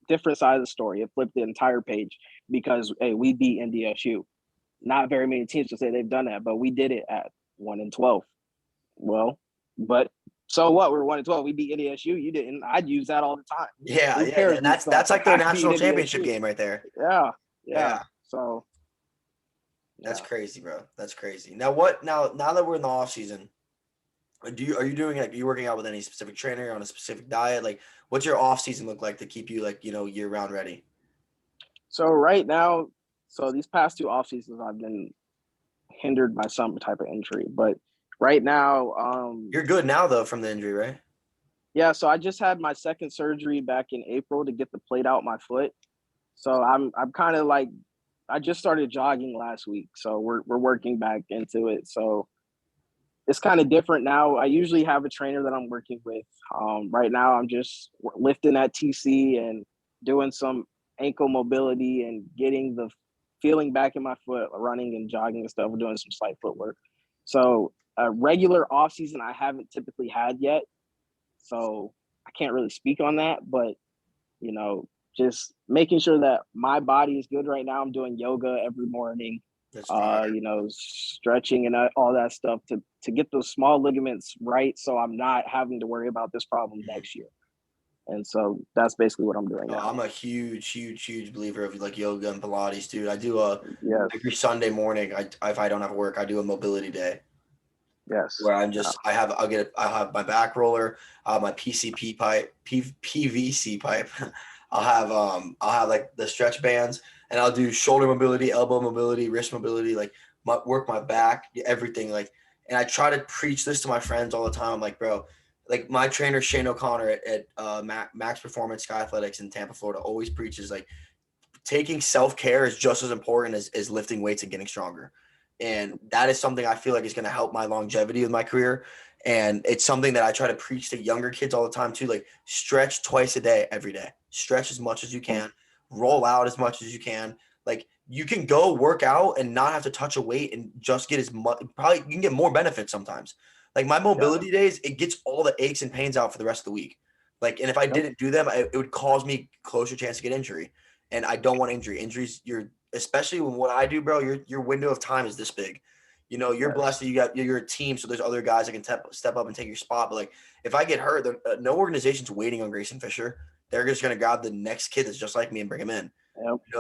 different side of the story. It flipped the entire page because hey, we beat NDSU. Not very many teams will say they've done that, but we did it at 1-12. Well, but so what? We're 1-12. We beat NDSU. You didn't. I'd use that all the time. Yeah, Who yeah. cares? And We that's like their I beat national championship NDSU. game right there. Yeah, yeah. Yeah. So That's yeah. crazy, bro. That's crazy. Now what now that we're in the off season, are you doing like, are you working out with any specific trainer on a specific diet? Like what's your off season look like to keep you like, year round ready? So right now, so these past two off seasons, I've been hindered by some type of injury, but right now, You're good now though from the injury, right? yeah. So I just had my second surgery back in April to get the plate out my foot. So I'm kind of like, I just started jogging last week, so we're working back into it. So it's kind of different now. I usually have a trainer that I'm working with. Right now, I'm just lifting at TC and doing some ankle mobility and getting the feeling back in my foot, running and jogging and stuff. We're doing some slight footwork. So a regular off season I haven't typically had yet. So I can't really speak on that, but you know, just making sure that my body is good right now. I'm doing yoga every morning, That's fire. stretching and all that stuff to get those small ligaments right, so I'm not having to worry about this problem next year. And so that's basically what I'm doing Oh, now. I'm a huge believer of like yoga and Pilates, dude. I do Yes, every Sunday morning. If I don't have work, I do a mobility day yes, where I'm yeah, just I'll have my back roller, I'll have my PCP pipe, PVC pipe. I'll have like the stretch bands, and I'll do shoulder mobility, elbow mobility, wrist mobility, like work my back, everything. Like, and I try to preach this to my friends all the time. I'm like, bro, like my trainer Shane O'Connor at Max Performance Sky Athletics in Tampa, Florida, always preaches like taking self-care is just as important as lifting weights and getting stronger. And that is something I feel like is going to help my longevity of my career. And it's something that I try to preach to younger kids all the time too. Like stretch twice a day, every day. Stretch as much as you can. Roll out as much as you can. Like you can go work out and not have to touch a weight and just get as much. Probably you can get more benefits sometimes. Like my mobility days, it gets all the aches and pains out for the rest of the week. Like, and if I didn't do them, it would cause me closer chance to get injury. And I don't want injury. Injuries, especially when what I do, bro, your window of time is this big. You're blessed that you're a team, so there's other guys that can step up and take your spot. But like, if I get hurt, no organization's waiting on Grayson Fisher. They're just gonna grab the next kid that's just like me and bring him in.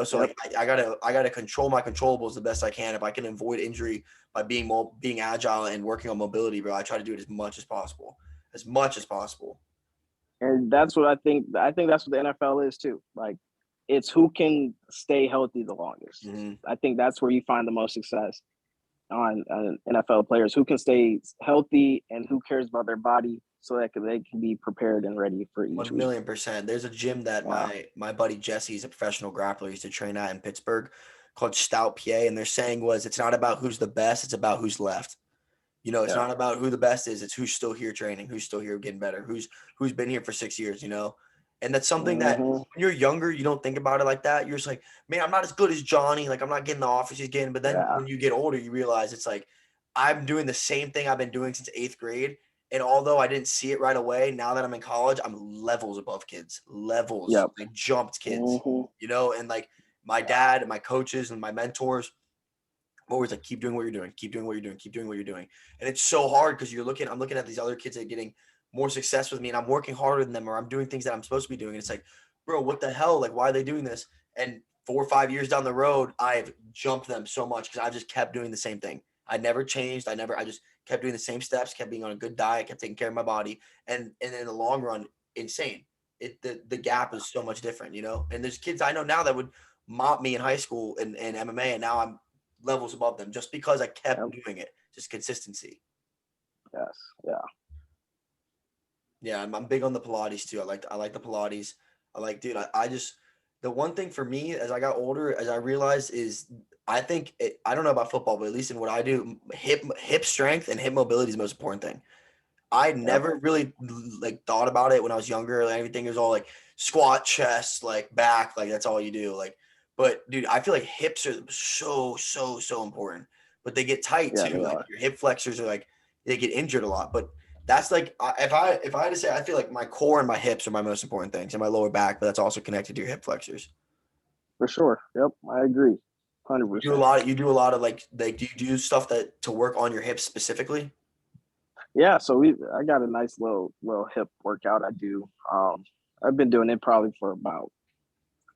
So like I gotta control my controllables the best I can. If I can avoid injury by being agile and working on mobility, bro, I try to do it as much as possible, as much as possible. And that's what I think. I think that's what the NFL is too. Like, it's who can stay healthy the longest. Mm-hmm. I think that's where you find the most success on NFL players who can stay healthy and who cares about their body so that they can be prepared and ready for each 1,000,000%. There's a gym that my buddy Jesse is a professional grappler, used to train at in Pittsburgh, called Stout PA, and their saying was, "It's not about who's the best; it's about who's left." It's not about who the best is; it's who's still here training, who's still here getting better, who's been here for 6 years. And that's something that when you're younger, you don't think about it like that. You're just like, man, I'm not as good as Johnny. Like I'm not getting the offers he's getting. But then when you get older, you realize it's like I'm doing the same thing I've been doing since 8th grade. And although I didn't see it right away, now that I'm in college, I'm levels above kids. Levels. Yep. I jumped kids. And like my dad and my coaches and my mentors always like, keep doing what you're doing, keep doing what you're doing, keep doing what you're doing. And it's so hard because I'm looking at these other kids that are getting more success with me, and I'm working harder than them, or I'm doing things that I'm supposed to be doing. And it's like, bro, what the hell? Like, why are they doing this? And 4 or 5 years down the road, I've jumped them so much because I've just kept doing the same thing. I never changed. I just kept doing the same steps, kept being on a good diet, kept taking care of my body. And in the long run, insane. The gap is so much different, And there's kids I know now that would mop me in high school in MMA, and now I'm levels above them just because I kept doing it. Just consistency. Yes. Yeah. Yeah, I'm big on the Pilates too. I like the Pilates. Dude, I just, the one thing for me as I got older, as I realized is I think I don't know about football, but at least in what I do, hip strength and hip mobility is the most important thing. I never really like thought about it when I was younger. Like, everything was all like squat, chest, like back, like that's all you do. Like, but dude, I feel like hips are so important, but they get tight too. Like your hip flexors are like, they get injured a lot, but That's like if I had to say, I feel like my core and my hips are my most important things, and my lower back, but that's also connected to your hip flexors. For sure. Yep, I agree. You do a 100%. lot. You do a lot of like do you do stuff that to work on your hips specifically? Yeah, so I got a nice little hip workout I do. I've been doing it probably for about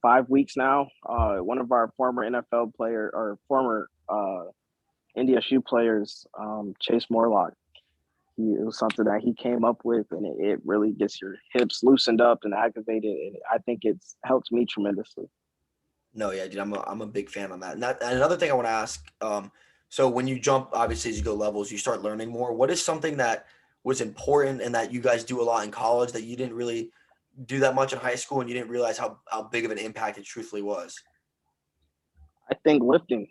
5 weeks now. One of our former NFL player or former NDSU players, Chase Morlock, it was something that he came up with, and it really gets your hips loosened up and activated, and I think it's helped me tremendously. No, yeah, dude, I'm a big fan on that. And another thing I want to ask, so when you jump, obviously as you go levels, you start learning more. What is something that was important and that you guys do a lot in college that you didn't really do that much in high school and you didn't realize how big of an impact it truthfully was? I think lifting,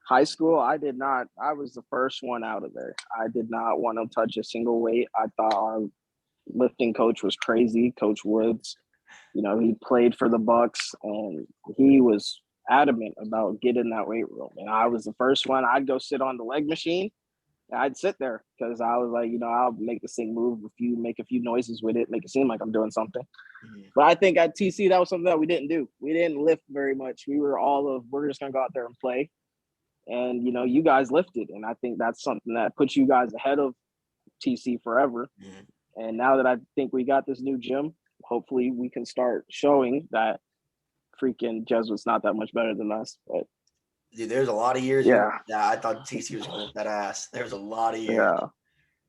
high school, I was the first one out of there. I did not want to touch a single weight. I thought our lifting coach was crazy, Coach Woods. He played for the Bucks, and he was adamant about getting that weight room. And I was the first one. I'd go sit on the leg machine. And I'd sit there because I was like, I'll make this thing move, make a few noises with it, make it seem like I'm doing something. Mm-hmm. But I think at TC, that was something that we didn't do. We didn't lift very much. We're just going to go out there and play. And, you guys lifted. And I think that's something that puts you guys ahead of TC forever. Mm-hmm. And now that I think we got this new gym, hopefully we can start showing that freaking Jesuit's not that much better than us. But dude, there's a lot of years. Yeah, I thought TC was going to that ass. There's a lot of years. Yeah.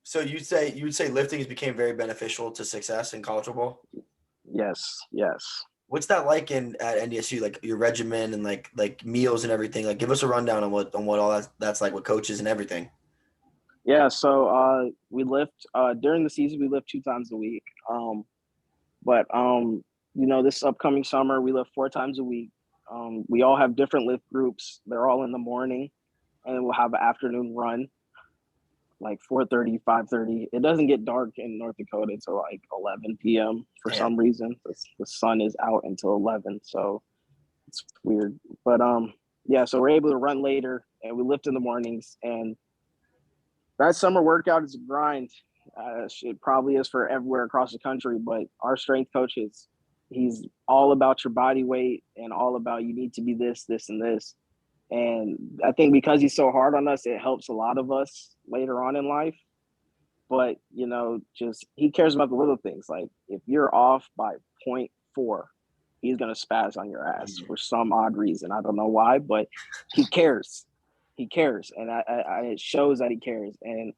So you would say lifting has became very beneficial to success in college football? Yes. What's that like at NDSU? Like your regimen and like meals and everything. Like give us a rundown on what all that's like with coaches and everything. Yeah, so we lift during the season. We lift 2 times a week. But this upcoming summer we lift 4 times a week. We all have different lift groups. They're all in the morning, and then we'll have an afternoon run, like 4:30, 5:30. It doesn't get dark in North Dakota until like 11 p.m. for some reason. The sun is out until 11, so it's weird. But so we're able to run later, and we lift in the mornings. And that summer workout is a grind. It probably is for everywhere across the country, but our strength coach he's all about your body weight and all about you need to be this, this, and this. And I think because he's so hard on us, it helps a lot of us later on in life. But, just he cares about the little things. Like if you're off by 0.4, he's going to spaz on your ass for some odd reason. I don't know why, but he cares. He cares. And it shows that he cares. And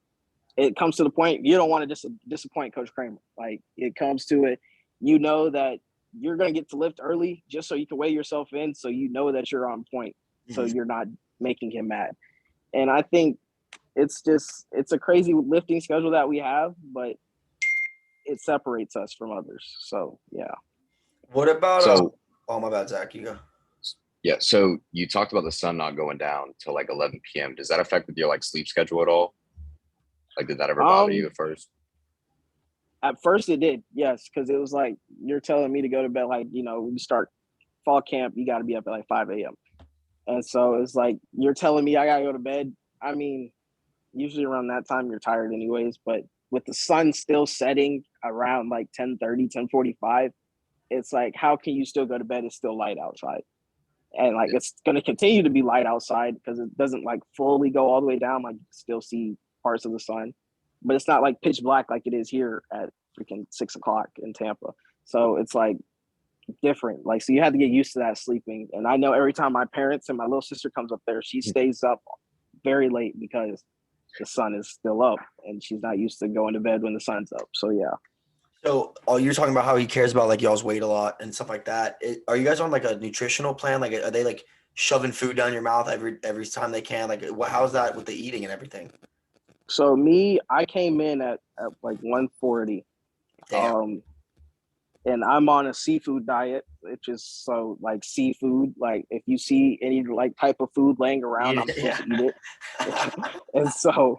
it comes to the point you don't want to disappoint Coach Kramer. Like it comes to it, that you're going to get to lift early just so you can weigh yourself in, so that you're on point, so you're not making him mad. And I think it's a crazy lifting schedule that we have, but it separates us from others. So yeah. What about oh my bad, Zach, you go. Yeah, so you talked about the sun not going down till like 11 p.m. Does that affect with your like sleep schedule at all? Like, did that ever bother you at first? At first it did, yes, because it was like you're telling me to go to bed. Like, we start fall camp, you got to be up at like 5 a.m. And so it's like you're telling me I got to go to bed. I mean, usually around that time you're tired anyways, but with the sun still setting around like 10:30, 10:45, it's like, how can you still go to bed? It's still light outside. And like it's going to continue to be light outside because it doesn't like fully go all the way down. Like you still see parts of the sun, but it's not like pitch black like it is here at freaking 6 o'clock in Tampa. So it's like different. Like, so you have to get used to that sleeping. And I know every time my parents and my little sister comes up there, she stays up very late because the sun is still up and she's not used to going to bed when the sun's up. So yeah. So you're talking about how he cares about like y'all's weight a lot and stuff like that. Are you guys on like a nutritional plan? Like, are they like shoving food down your mouth every time they can? Like, how's that with the eating and everything? So I came in at like 140. Damn. And I'm on a seafood diet, which is so like seafood. Like if you see any like type of food laying around, I'm supposed to eat it. And so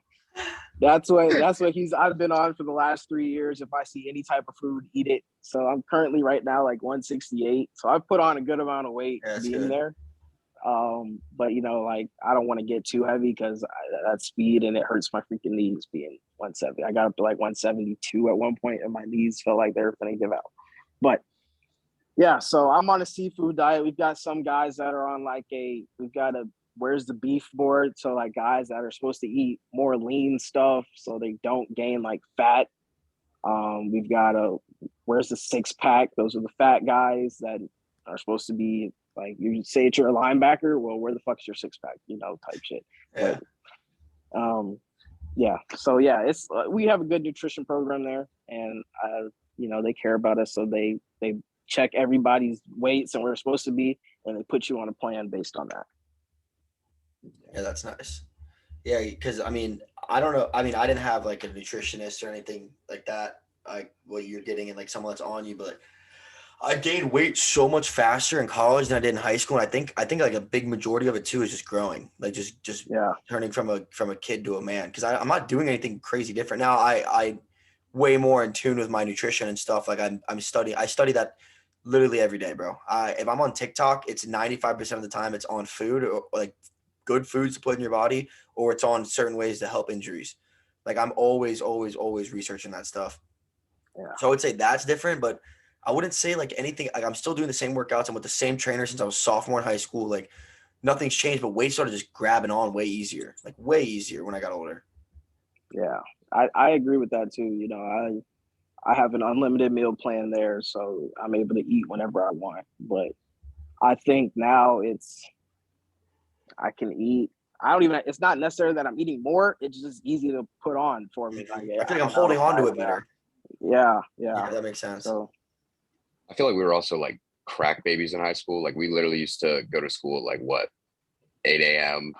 that's what I've been on for the last 3 years. If I see any type of food, eat it. So I'm currently right now like 168. So I've put on a good amount of weight being there. But like I don't want to get too heavy because that speed and it hurts my freaking knees being 170. I got up to like 172 at one point and my knees felt like they were going to give out. But yeah, so I'm on a seafood diet. We've got some guys that are on we've got a where's the beef board. So like guys that are supposed to eat more lean stuff so they don't gain like fat. We've got where's the 6-pack? Those are the fat guys that are supposed to be like, you say you're a linebacker. Well, where the fuck's your 6-pack? Type shit. Yeah. But, yeah. So yeah, it's we have a good nutrition program there, and they care about us, so they check everybody's weights and where it's supposed to be, and they put you on a plan based on that. Yeah, that's nice. Yeah, because I don't know. I didn't have like a nutritionist or anything like that, like what you're getting and like someone that's on you, but I gained weight so much faster in college than I did in high school. And I think like a big majority of it too is just growing, like just turning from a kid to a man. Because I'm not doing anything crazy different now. I way more in tune with my nutrition and stuff. Like I study that literally every day, bro. If I'm on TikTok, it's 95% of the time it's on food or like good foods to put in your body, or it's on certain ways to help injuries. Like I'm always researching that stuff. Yeah. So I would say that's different, but I wouldn't say like anything. Like I'm still doing the same workouts. I'm with the same trainer since I was sophomore in high school. Like nothing's changed, but weight started just grabbing on way easier when I got older. Yeah, I agree with that too. I have an unlimited meal plan there, so I'm able to eat whenever I want. But I think now I can eat. It's not necessarily that I'm eating more. It's just easy to put on for me. Like, I think I'm holding on to it better. Yeah, that makes sense. So I feel like we were also like crack babies in high school. Like we literally used to go to school at like 8 a.m.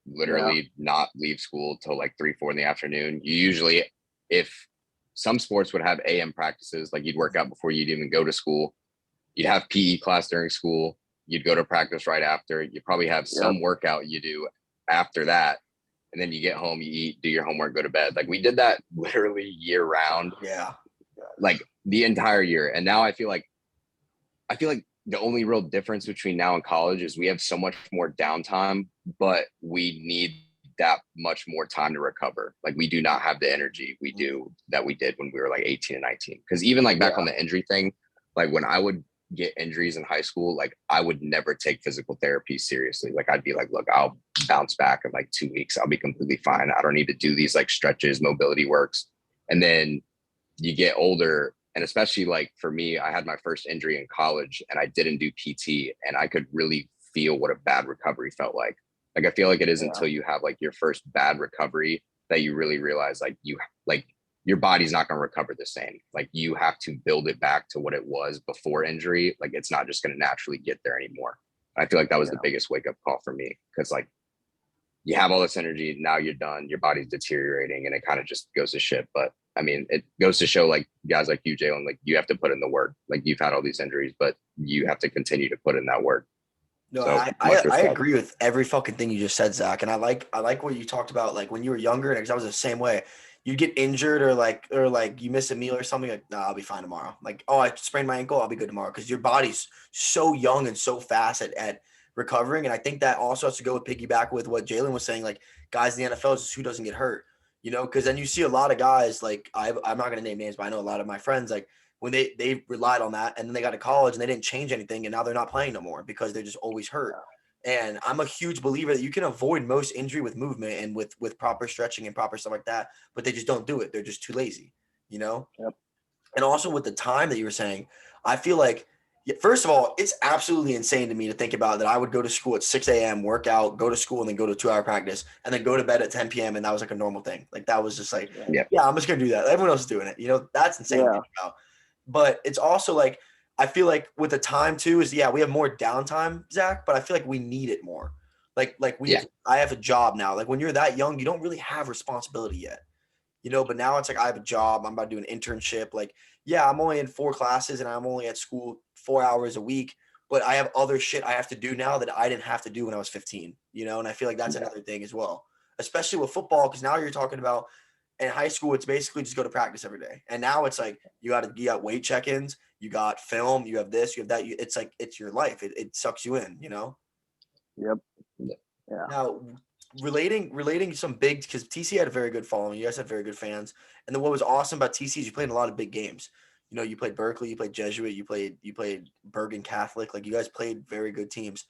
Literally not leave school till like 3, 4 in the afternoon. You usually, if some sports would have AM practices, like you'd work out before you'd even go to school. You'd have PE class during school. You'd go to practice right after. You probably have some workout you do after that. And then you get home, you eat, do your homework, go to bed. Like we did that literally year round. Yeah. Like the entire year. And now I feel like the only real difference between now and college is we have so much more downtime, but we need that much more time to recover. Like we do not have the energy we did when we were like 18 and 19. Because even like back on the injury thing, like when I would get injuries in high school, like I would never take physical therapy seriously. Like I'd be like, look, I'll bounce back in like 2 weeks. I'll be completely fine. I don't need to do these like stretches, mobility works. And then you get older, and especially like for me, I had my first injury in college and I didn't do PT, and I could really feel what a bad recovery felt like. Like I feel like it is until you have like your first bad recovery that you really realize like your body's not going to recover the same. Like you have to build it back to what it was before injury. Like it's not just going to naturally get there anymore. I feel like that was the biggest wake up call for me, because like you have all this energy, now you're done, your body's deteriorating, and it kind of just goes to shit. But I mean, it goes to show like guys like you, Jalen, like you have to put in the work. Like you've had all these injuries, but you have to continue to put in that work. No, so, I agree with every fucking thing you just said, Zach. And I like what you talked about, like when you were younger, because I was the same way. You get injured or like you miss a meal or something, like, nah, I'll be fine tomorrow. Like, oh, I sprained my ankle, I'll be good tomorrow. Because your body's so young and so fast at recovering. And I think that also has to go with piggyback with what Jalen was saying, like guys in the NFL is just who doesn't get hurt, because then you see a lot of guys, like I'm not going to name names, but I know a lot of my friends, like when they relied on that and then they got to college and they didn't change anything and now they're not playing no more because they're just always hurt. And I'm a huge believer that you can avoid most injury with movement and with proper stretching and proper stuff like that, but they just don't do it. They're just too lazy, Yep. And also with the time that you were saying, I feel like, first of all, it's absolutely insane to me to think about that I would go to school at 6 a.m., work out, go to school, and then go to a 2-hour practice, and then go to bed at 10 p.m. And that was like a normal thing. Like that was just like, I'm just going to do that. Everyone else is doing it. That's insane to think about. But it's also like, I feel like with the time too is, we have more downtime, Zach, but I feel like we need it more. I have a job now. Like when you're that young, you don't really have responsibility yet, but now it's like I have a job. I'm about to do an internship. Like, I'm only in 4 classes and I'm only at school 4 hours a week, but I have other shit I have to do now that I didn't have to do when I was 15, and I feel like that's another thing as well, especially with football. Cause now you're talking about in high school, it's basically just go to practice every day. And now it's like, you got weight check-ins, you got film, you have this, you have that. It's like, it's your life. It sucks you in, Yep. Yeah. Yeah. Now, relating some big, because TC had a very good following. You guys had very good fans. And then what was awesome about TC is you played in a lot of big games. You know, you played Berkeley, you played Jesuit, you played Bergen Catholic. Like, you guys played very good teams.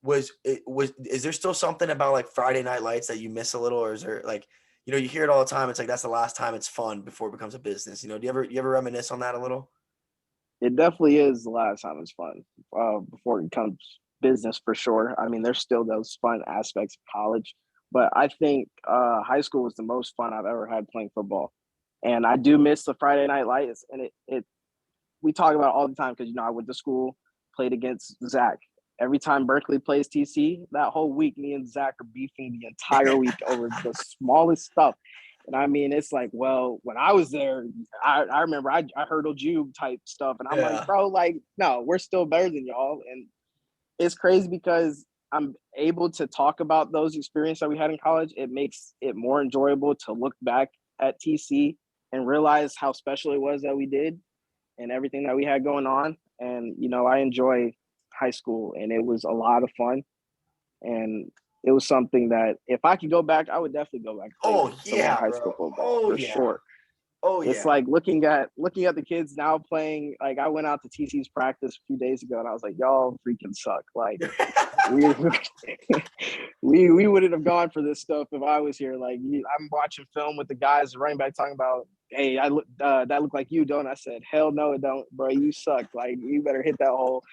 Is there still something about like Friday night lights that you miss a little, or is there like, you know, you hear it all the time. It's like that's the last time it's fun before it becomes a business. You know, do you ever reminisce on that a little? It definitely is the last time it's fun before it becomes business for sure. I mean, there's still those fun aspects of college, but I think high school was the most fun I've ever had playing football. And I do miss the Friday night lights. And it we talk about it all the time because, you know, I went to school, played against Zach. Every time Berkeley plays TC, that whole week, me and Zach are beefing the entire week over the smallest stuff. And I mean, it's like, well, when I was there, I remember I hurdled you type stuff. And I'm like, bro, like, no, we're still better than y'all. And it's crazy because I'm able to talk about those experiences that we had in college. It makes it more enjoyable to look back at TC and realize how special it was that we did and everything that we had going on. And, you know, I enjoy high school and it was a lot of fun. And it was something that if I could go back, I would definitely go back. Oh yeah, high bro. school football for sure. Oh yeah. It's like looking at the kids now playing. Like I went out to TC's practice a few days ago, and I was like, "Y'all freaking suck!" Like we wouldn't have gone for this stuff if I was here. Like I'm watching film with the guys, running back, talking about, "Hey, I look that look like you, don't?" I said, "Hell no, it don't, bro. You suck. Like you better hit that hole."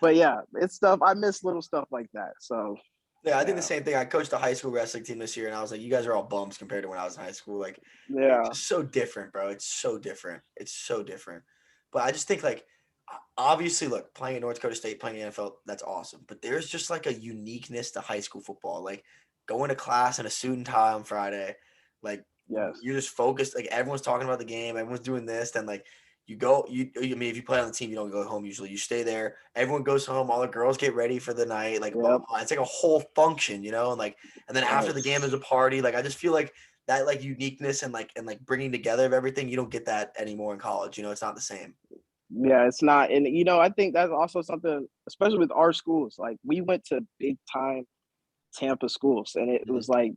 But yeah, it's stuff. I miss little stuff like that. So. Yeah, I think the same thing. I coached a high school wrestling team this year, and I was like, you guys are all bums compared to when I was in high school. Like, yeah, it's just so different, bro. It's so different. It's so different. But I just think, like, obviously, look, playing at North Dakota State, playing in the NFL, that's awesome. But there's just, like, a uniqueness to high school football. Like, going to class in a suit and tie on Friday, like, yes, you're just focused. Like, everyone's talking about the game. Everyone's doing this. Then, like, I mean, if you play on the team, you don't go home usually. You stay there. Everyone goes home. All the girls get ready for the night. Like, it's like a whole function, you know. And then after the game, there's a party. Like, I just feel like that, like, uniqueness and bringing together of everything. You don't get that anymore in college. You know, it's not the same. Yeah, it's not. And you know, I think that's also something, especially with our schools. Like, we went to big time Tampa schools, and it was like,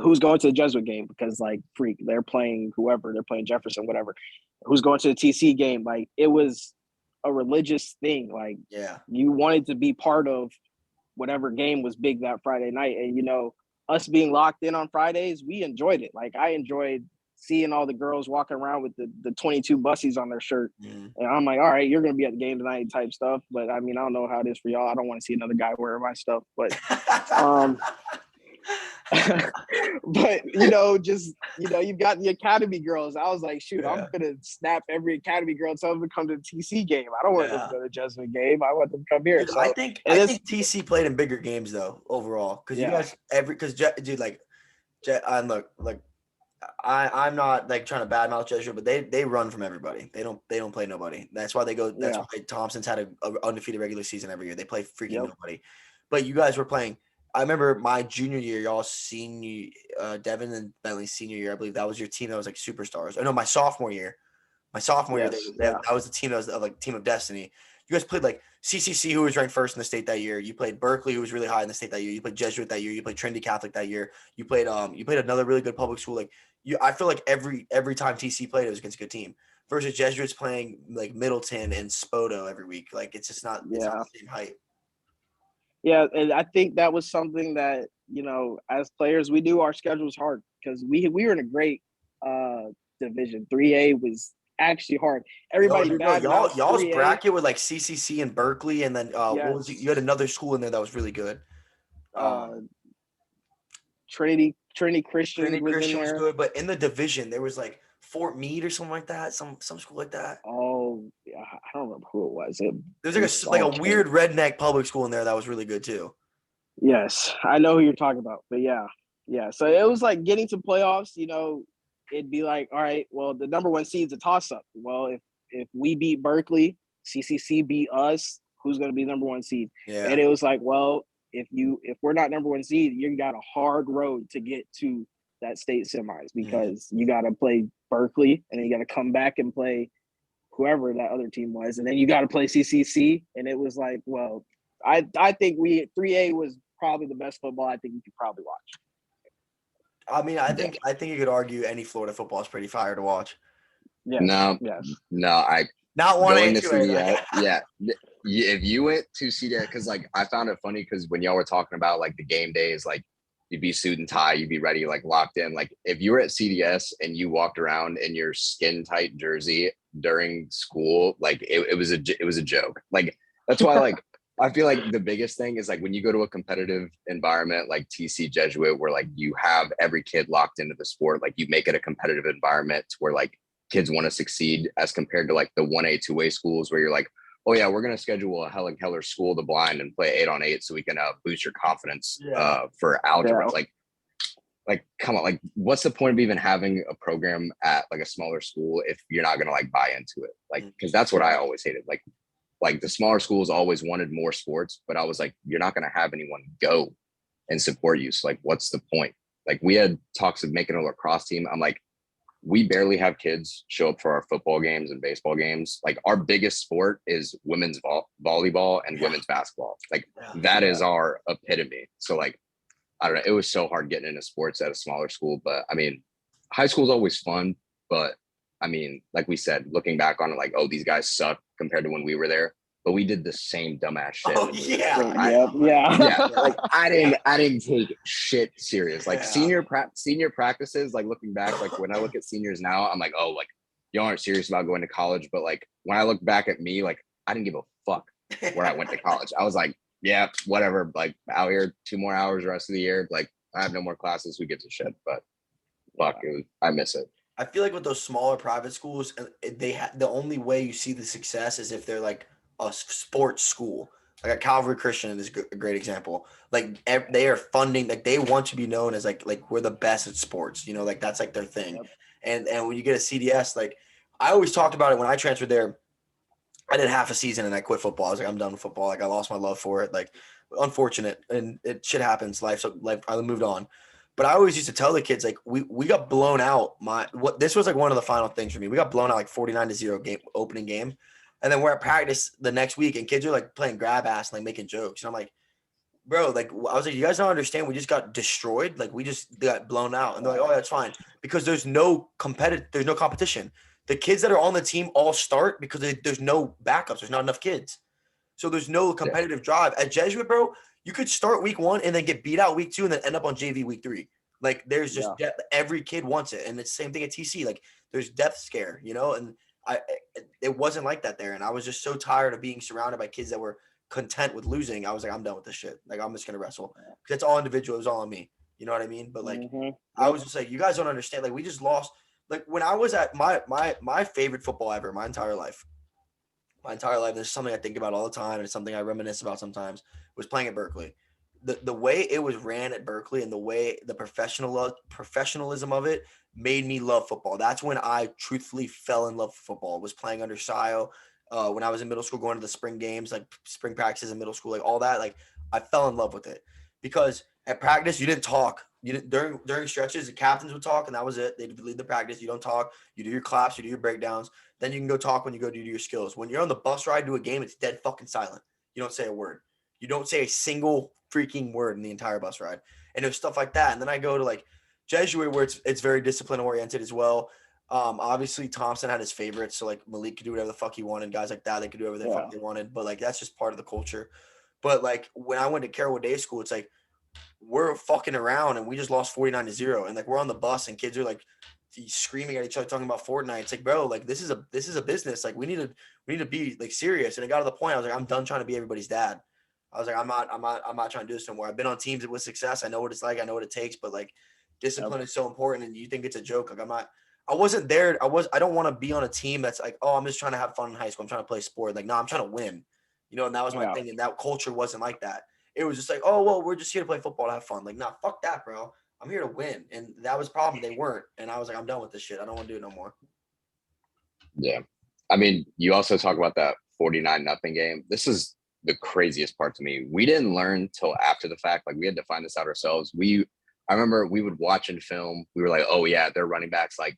who's going to the Jesuit game because like they're playing whoever, they're playing Jefferson, whatever. Who's going to the TC game? Like it was a religious thing. Like you wanted to be part of whatever game was big that Friday night. And you know, us being locked in on Fridays, we enjoyed it. Like I enjoyed seeing all the girls walking around with the 22 bussies on their shirt. And I'm like, all right, you're gonna be at the game tonight type stuff. But I mean, I don't know how it is for y'all. I don't want to see another guy wearing my stuff. But but you know, just you've got the academy girls. I was like, shoot, I'm gonna snap every academy girl and tell them to come to the TC game. I don't want them to go to the Jesuit game. I want them to come here. Dude, so I think TC played in bigger games though overall because you guys dude, like I'm I'm not like trying to badmouth Jesuit, but they run from everybody. They don't play nobody. That's why they go. That's why Thompson's had a undefeated regular season every year. They play freaking nobody. But you guys were playing. I remember my junior year, y'all senior, Devin and Bentley's senior year. I believe that was your team that was like superstars. Oh no, my sophomore year. That was the team that was like Team of Destiny. You guys played like CCC, who was ranked first in the state that year. You played Berkeley, who was really high in the state that year. You played Jesuit that year. You played Trinity Catholic that year. You played another really good public school. Like I feel like every time TC played, it was against a good team. Versus Jesuits playing like Middleton and Spoto every week. Like it's just not. It's not the same height. Yeah, and I think that was something that, you know, as players, we knew our schedule was hard because we were in a great division. 3A was actually hard. Everybody y'all's bracket with like CCC and Berkeley, and then what was it? You had another school in there that was really good. Trinity Christian was good, but in the division there was like Fort Meade or something like that, some school like that. Oh, yeah, I don't remember who it was. There's like a weird redneck public school in there that was really good too. Yes, I know who you're talking about, but yeah. So it was like getting to playoffs. You know, it'd be like, all right, well, the number one seed's a toss up. Well, if we beat Berkeley, CCC beat us, who's going to be number one seed? Yeah. And it was like, well, if we're not number one seed, you got a hard road to get to that state semis because you got to play Berkeley and then you got to come back and play whoever that other team was. And then you got to play CCC. And it was like, well, I think 3A was probably the best football I think you could probably watch. I mean, I think you could argue any Florida football is pretty fire to watch. Yes. No, Yes. I Not one going A to two A. CDS. Yeah, if you went to CDS, because like I found it funny because when y'all were talking about like the game days, like you'd be suit and tie, you'd be ready, like locked in. Like if you were at CDS and you walked around in your skin tight jersey during school, like it was a joke. Like that's why like I feel like the biggest thing is like when you go to a competitive environment like TC Jesuit, where like you have every kid locked into the sport, like you make it a competitive environment where like kids want to succeed, as compared to like the 1A, 2A schools where you're like, oh yeah, we're going to schedule a Helen Keller School of the Blind and play 8-on-8 so we can boost your confidence for algebra. Yeah. Like, come on, like what's the point of even having a program at like a smaller school if you're not going to like buy into it? Like, because that's what I always hated. Like the smaller schools always wanted more sports, but I was like, you're not going to have anyone go and support you. So like, what's the point? Like we had talks of making a lacrosse team. I'm like, we barely have kids show up for our football games and baseball games. Like our biggest sport is women's volleyball and women's basketball. Like that is our epitome. So like, I don't know. It was so hard getting into sports at a smaller school, but I mean, high school is always fun, but I mean, like we said, looking back on it, like, oh, these guys suck compared to when we were there, but we did the same dumbass shit. Oh yeah. Yeah. Like I didn't take shit serious. Like senior practices, like looking back, like when I look at seniors now, I'm like, oh, like y'all aren't serious about going to college. But like when I look back at me, like I didn't give a fuck where I went to college. I was like, yeah, whatever. Like out here 2 more hours the rest of the year. Like I have no more classes. Who gives a shit? But fuck, I miss it. I feel like with those smaller private schools, they the only way you see the success is if they're like a sports school. Like a Calvary Christian is a great example. Like they are funding, like they want to be known as like we're the best at sports. You know, like that's like their thing. Yep. And when you get a CDS, like I always talked about it when I transferred there. I did half a season and I quit football. I was like, I'm done with football. Like I lost my love for it. Like unfortunate, and it shit happens. Life I moved on. But I always used to tell the kids, like, we got blown out. This was like one of the final things for me. We got blown out like 49-0 opening game. And then we're at practice the next week and kids are like playing grab ass and like making jokes. And I'm like, bro, like, I was like, you guys don't understand. We just got destroyed. Like we just got blown out. And they're like, oh, that's fine. Because there's no competition. The kids that are on the team all start because there's no backups. There's not enough kids. So there's no competitive drive. At Jesuit, bro, you could start week 1 and then get beat out week 2 and then end up on JV week 3. Like there's just depth. Every kid wants it. And it's the same thing at TC. Like there's depth scare, you know, and it wasn't like that there. And I was just so tired of being surrounded by kids that were content with losing. I was like, I'm done with this shit. Like I'm just going to wrestle. Because it's all individual. It was all on me. You know what I mean? But like, I was just like, you guys don't understand. Like we just lost. Like when I was at my favorite football ever, my entire life, there's something I think about all the time, and it's something I reminisce about sometimes, was playing at Berkeley. The way it was ran at Berkeley and the way the professionalism of it made me love football. That's when I truthfully fell in love with football. Was playing under Sio, when I was in middle school, going to the spring games, like spring practices in middle school, like all that. Like I fell in love with it because at practice you didn't talk. You didn't, during stretches, the captains would talk and that was it. They'd lead the practice. You don't talk. You do your claps. You do your breakdowns. Then you can go talk when you go do your skills. When you're on the bus ride to a game, it's dead fucking silent. You don't say a word. You don't say a single freaking word in the entire bus ride. And there's stuff like that. And then I go to like Jesuit where it's very discipline oriented as well. Obviously Thompson had his favorites. So like Malik could do whatever the fuck he wanted. Guys like that, they could do whatever the fuck they wanted. But like, that's just part of the culture. But like when I went to Carrollwood Day School, it's like, we're fucking around and we just lost 49-0. And like, we're on the bus and kids are like screaming at each other, talking about Fortnite. It's like, bro, like this is a business. Like we need to be like serious. And it got to the point, I was like, I'm done trying to be everybody's dad. I was like, I'm not trying to do this anymore. I've been on teams with success. I know what it's like. I know what it takes, but like discipline is so important. And you think it's a joke. Like I wasn't there. I don't want to be on a team that's like, oh, I'm just trying to have fun in high school. I'm trying to play sport. Like, no, I'm trying to win, you know? And that was my thing. And that culture wasn't like that. It was just like, oh, well, we're just here to play football to have fun. Like, nah, fuck that, bro. I'm here to win. And that was the problem. They weren't. And I was like, I'm done with this shit. I don't want to do it no more. Yeah. I mean, you also talk about that 49-0 game. This is the craziest part to me. We didn't learn till after the fact. Like we had to find this out ourselves. I remember we would watch and film. We were like, oh yeah, their running back's like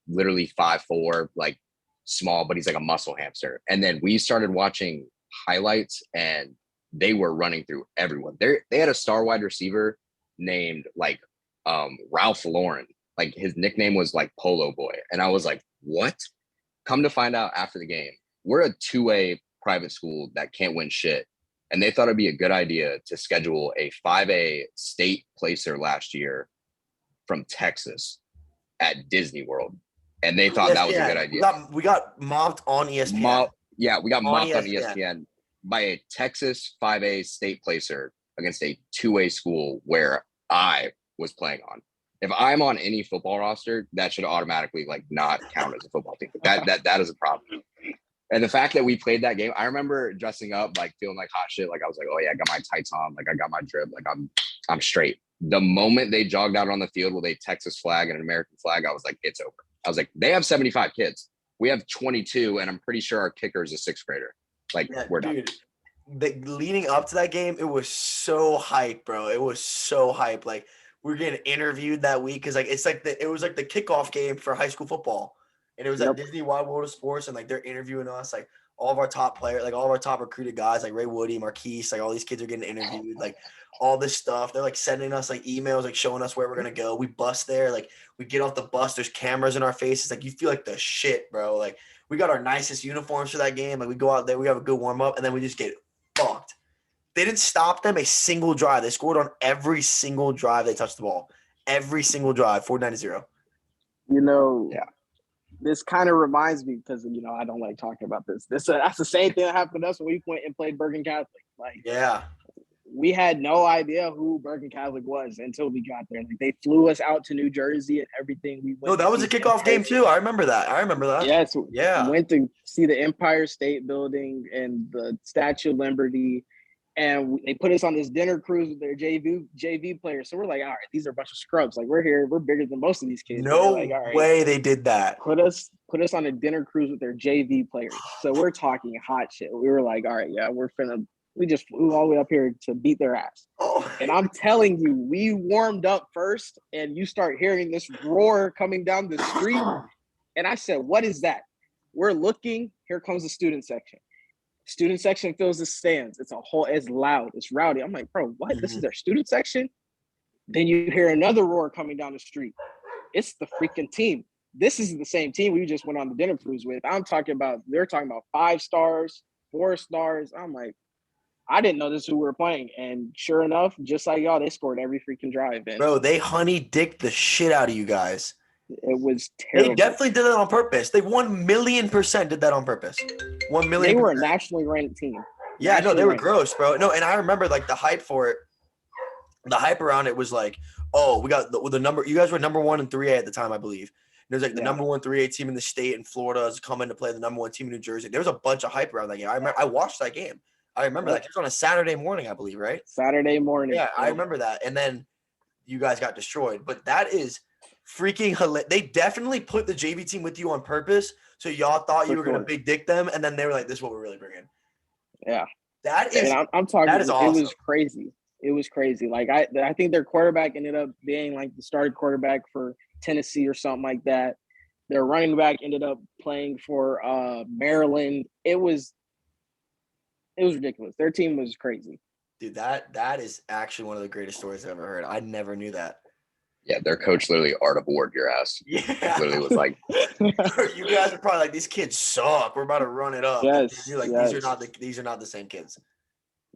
literally 5'4", like small, but he's like a muscle hamster. And then we started watching highlights and they were running through everyone. They had a star wide receiver named like Ralph Lauren. Like his nickname was like Polo Boy. And I was like, what? Come to find out after the game, we're a 2A private school that can't win shit. And they thought it'd be a good idea to schedule a 5A state placer last year from Texas at Disney World. And they thought that was a good idea. We got mobbed on ESPN. We got mobbed on ESPN. ESPN by a Texas 5A state placer against a 2A school where I was playing on. If I'm on any football roster, that should automatically like not count as a football team. That is a problem. And the fact that we played that game, I remember dressing up, like feeling like hot shit. Like I was like, oh yeah, I got my tights on. Like I got my drip. Like I'm straight. The moment they jogged out on the field with a Texas flag and an American flag, I was like, it's over. I was like, they have 75 kids. We have 22, and I'm pretty sure our kicker is a 6th grader. Like we're done. Leading up to that game, it was so hype, bro. It was so hype. Like we're getting interviewed that week because like it was like the kickoff game for high school football, and it was at Disney Wide World of Sports, and like they're interviewing us, like all of our top players, like all of our top recruited guys, like Ray Woody, Marquise, like all these kids are getting interviewed, like all this stuff. They're like sending us like emails, like showing us where we're gonna go. We bus there, like we get off the bus. There's cameras in our faces, like you feel like the shit, bro. Like we got our nicest uniforms for that game. Like we go out there, we have a good warm up, and then we just get fucked. They didn't stop them a single drive. They scored on every single drive they touched the ball. Every single drive, 49-0. You know, this kind of reminds me because, you know, I don't like talking about this. That's the same thing that happened to us when we went and played Bergen Catholic. Like, we had no idea who Bergen Catholic was until we got there. Like, they flew us out to New Jersey and everything. We went. No, that was a kickoff game too. I remember that. Yes. Yeah. Went to see the Empire State Building and the Statue of Liberty. And they put us on this dinner cruise with their JV players. So we're like, all right, these are a bunch of scrubs. Like, we're here. We're bigger than most of these kids. No like, all right, way they did that. Put us on a dinner cruise with their JV players. So we're talking hot shit. We were like, all right, yeah, we just flew all the way up here to beat their ass. Oh. And I'm telling you, we warmed up first, and you start hearing this roar coming down the street. And I said, what is that? We're looking. Here comes the student section. Student section fills the stands. It's loud. It's rowdy. I'm like, bro, what? This is their student section? Then you hear another roar coming down the street. It's the freaking team. This is the same team we just went on the dinner cruise with. They're talking about 5 stars, 4 stars. I'm like, I didn't know this is who we were playing. And sure enough, just like y'all, they scored every freaking drive. And bro, they honey-dicked the shit out of you guys. It was terrible. They definitely did that on purpose. They 1,000,000% did that on purpose. 1,000,000%. They were a nationally ranked team. Yeah, no, they were gross, bro. No, and I remember like the hype for it. The hype around it was like, oh, we got the number. You guys were number 1 in 3A at the time, I believe. And it was like the number 1 3A team in the state, and Florida is coming to play the number 1 team in New Jersey. There was a bunch of hype around that game. I watched that game. I remember that. It was on a Saturday morning, I believe, right? Saturday morning. Yeah, I remember that. And then you guys got destroyed. But that is freaking hilarious. They definitely put the JV team with you on purpose, so y'all thought you were going to big dick them, and then they were like, this is what we're really bringing. Yeah. That is – I'm talking – that is awesome. It was crazy. It was crazy. Like, I think their quarterback ended up being, like, the starting quarterback for Tennessee or something like that. Their running back ended up playing for Maryland. It was ridiculous. Their team was crazy. Dude, that is actually one of the greatest stories I've ever heard. I never knew that. Yeah, their coach literally art aboard your ass. Yeah. Literally was like, you guys are probably like, these kids suck. We're about to run it up. Yes. You're like, yes. These are not the same kids.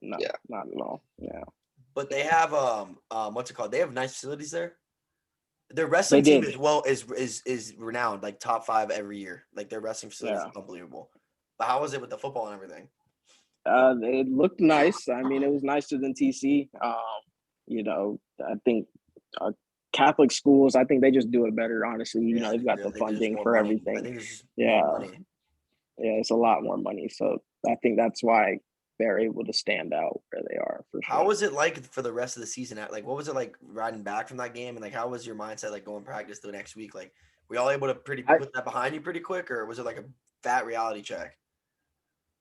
No, not at all. Yeah. But they have what's it called? They have nice facilities there. Their wrestling team is renowned, like top 5 every year. Like their wrestling facilities is unbelievable. But how was it with the football and everything? It looked nice. I mean, it was nicer than TC. You know, I think Catholic schools, I think they just do it better, honestly. You know, they've got the funding for everything. I think there's money. Yeah, it's a lot more money. So I think that's why they're able to stand out where they are. For sure. How was it like for the rest of the season? Like, what was it like riding back from that game? And like, how was your mindset like going practice the next week? Like, were y'all able to put that behind you pretty quick, or was it like a fat reality check?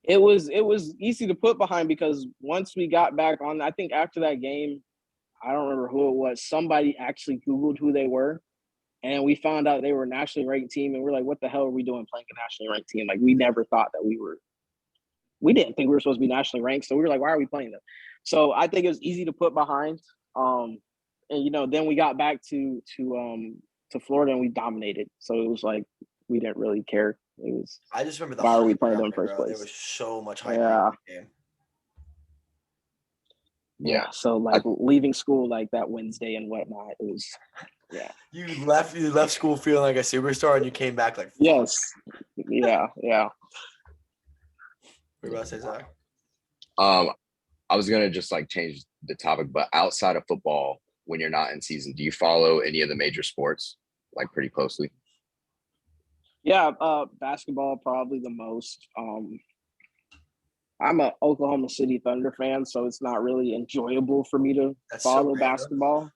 It was easy to put behind because once we got back on, I think after that game, I don't remember who it was. Somebody actually Googled who they were, and we found out they were a nationally ranked team. And we're like, what the hell are we doing playing a nationally ranked team? Like, we never thought that we were we didn't think we were supposed to be nationally ranked. So we were like, why are we playing them? So I think it was easy to put behind. And then we got back to Florida and we dominated. So it was like we didn't really care. It was I just remember the why are we hype playing around them it, first bro. place? There was so much hype Yeah. around the game. Yeah. So like leaving school like that Wednesday and whatnot, it was You left school feeling like a superstar and you came back like fuck. Yes. Yeah. What were you about to say, Zach? I was gonna just like change the topic, but outside of football, when you're not in season, do you follow any of the major sports like pretty closely? Yeah, basketball probably the most. I'm a Oklahoma City Thunder fan, so it's not really enjoyable for me to follow basketball.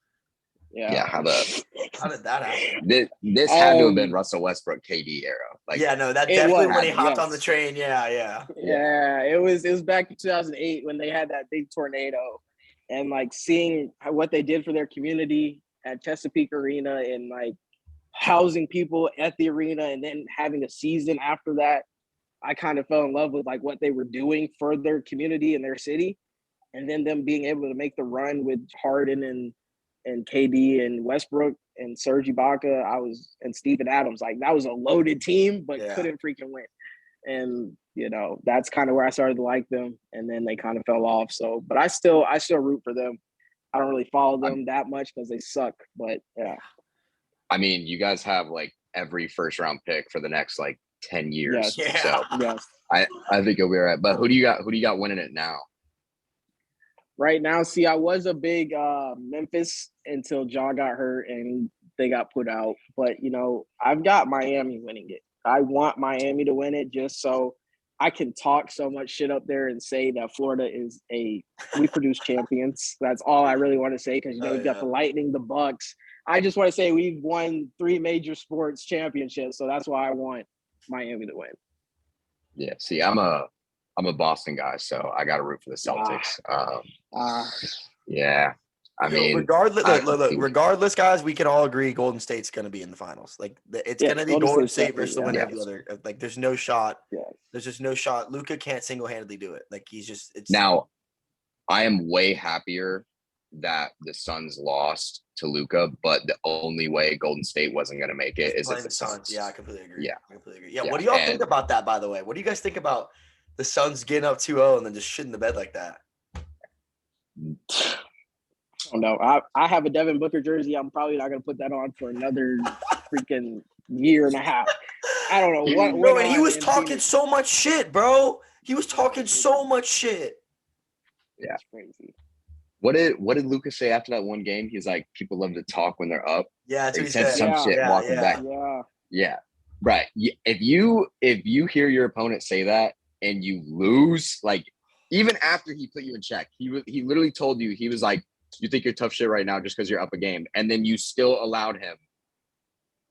Yeah. How did that happen? This had to have been Russell Westbrook KD era. Like, yeah, no, that definitely when he hopped yes. on the train. Yeah. It was back in 2008 when they had that big tornado, and like seeing what they did for their community at Chesapeake Arena and like housing people at the arena, and then having a season after that, I kind of fell in love with like what they were doing for their community and their city, and then them being able to make the run with Harden and KD and Westbrook and Serge Ibaka, and Steven Adams. Like that was a loaded team, but couldn't freaking win. And that's kind of where I started to like them, and then they kind of fell off. So, but I still root for them. I don't really follow them that much because they suck, but yeah. I mean, you guys have like every first round pick for the next like 10 years. Yes. So yes. I think you'll be all right. But who do you got winning it now? Right now, see, I was a big Memphis until John got hurt and they got put out. But, I've got Miami winning it. I want Miami to win it just so I can talk so much shit up there and say that Florida we produce champions. That's all I really want to say because, we've got the Lightning, the Bucks. I just want to say we've won 3 major sports championships. So that's why I want Miami to win. Yeah, see, I'm a Boston guy, so I got to root for the Celtics. Yeah, I mean, regardless, guys, we can all agree Golden State's going to be in the finals. Like it's going to be Golden State versus the winner of the other. Like there's no shot. Yeah. There's just no shot. Luka can't single-handedly do it. Like now. I am way happier that the Suns lost to Luka, but the only way Golden State wasn't going to make it is if the Suns. Yeah, I completely agree. Yeah. I completely agree. Yeah. What do y'all think about that, by the way? What do you guys think about the Suns getting up 2-0 and then just shitting the bed like that? Oh, no. I have a Devin Booker jersey. I'm probably not going to put that on for another freaking year and a half. I don't know what. Bro, and he was talking so much shit, bro. He was talking so much shit. Yeah. That's crazy. What did Lucas say after that one game? He's like, people love to talk when they're up. Yeah, that's he what said. Some shit walking back. Yeah. Right. If you hear your opponent say that and you lose, like even after he put you in check, he literally told you, he was like, you think you're tough shit right now just because you're up a game, and then you still allowed him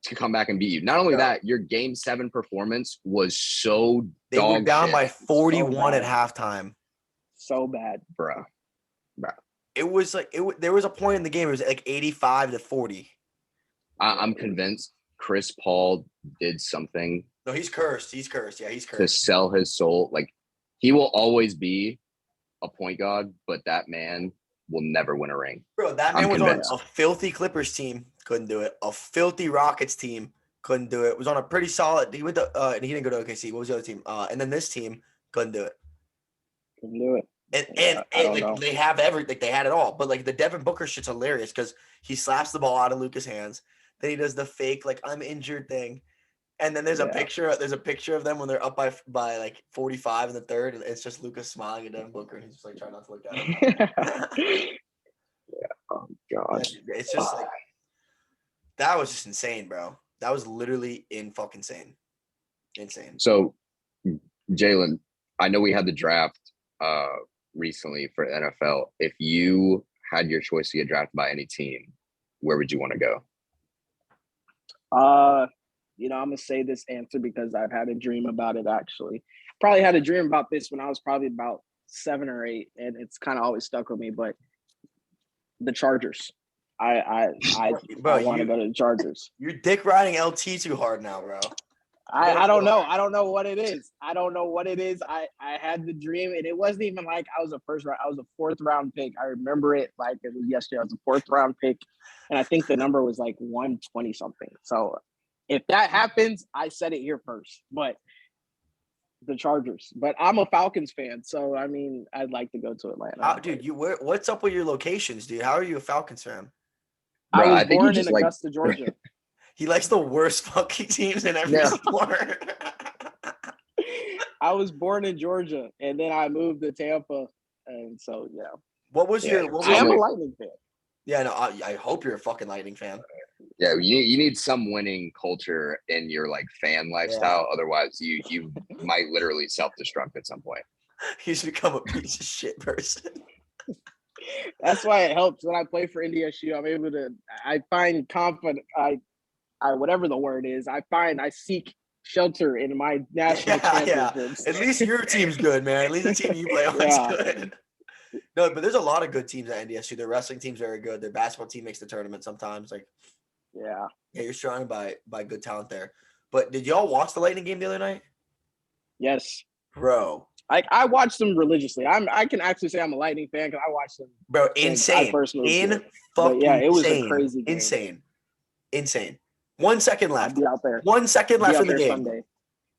to come back and beat you. Not only that, your game 7 performance was so they were down by 41 at halftime. So bad, bro. It was like there was a point in the game. It was like 85-40. I'm convinced Chris Paul did something. No, he's cursed. He's cursed. Yeah, he's cursed. To sell his soul. Like, he will always be a point guard, but that man will never win a ring. Bro, that man was on a filthy Clippers team. Couldn't do it. A filthy Rockets team. Couldn't do it. Was on a pretty solid. He went to and he didn't go to OKC. What was the other team? And then this team couldn't do it. Couldn't do it. And like they have everything. They had it all. But like the Devin Booker shit's hilarious because he slaps the ball out of Luka's hands. Then he does the fake like I'm injured thing. And then there's a picture of them when they're up by like 45 in the third, and it's just Luka smiling at Devin Booker, and he's just like trying not to look at him. Oh God. It's just like that was just insane, bro. That was literally fucking insane. So, Jalen, I know we had the draft recently for NFL. If you had your choice to get drafted by any team, where would you want to go? I'm gonna say this answer because I've had a dream about it. Actually, probably had a dream about this when I was probably about 7 or 8, and it's kind of always stuck with me. But the Chargers, I want to go to the Chargers. You're dick riding LT too hard now, bro. I don't know. I don't know what it is. I don't know what it is. I had the dream, and it wasn't even like I was a first round. I was a fourth round pick. I remember it like it was yesterday. I was a fourth round pick, and I think the number was like 120 something. So if that happens, I said it here first. But the Chargers. But I'm a Falcons fan, so I mean, I'd like to go to Atlanta. Dude, what's up with your locations, dude? How are you a Falcons fan? Bro, I was I think born you in just like Augusta, Georgia. He likes the worst fucking teams in every No. sport. I was born in Georgia, and then I moved to Tampa, and so yeah. What was Yeah, your? What I was am a your? Lightning fan. Yeah, no. I hope you're a fucking Lightning fan. Yeah, you need some winning culture in your like fan lifestyle. Otherwise, you might literally self-destruct at some point. He's become a piece of shit person. That's why it helps when I play for NDSU. I'm able to. I find confident. I whatever the word is. I seek shelter in my national championships. At least your team's good, man. At least the team you play on is good. No, but there's a lot of good teams at NDSU. Their wrestling team's very good. Their basketball team makes the tournament sometimes. Like, yeah, you're surrounded by good talent there. But did y'all watch the Lightning game the other night? yes, Bro. I watch them religiously. I can actually say I'm a Lightning fan because I watch them. Bro, insane. It was a crazy game. Insane. 1 second left. I'll be out there. 1 second left in the game. Sunday.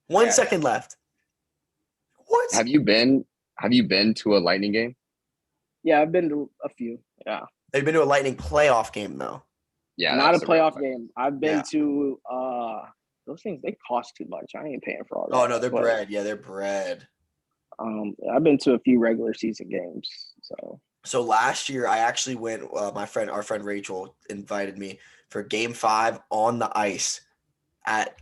1 second left. What? Have you been to a Lightning game? Yeah, I've been to a few. Yeah. They've been to a Lightning playoff game though. Yeah, not a playoff game. I've been to those things. They cost too much. I ain't paying for all that. Oh no, they're bread. Yeah, they're bread. I've been to a few regular season games. So last year I actually went. Our friend Rachel invited me for Game 5 on the ice at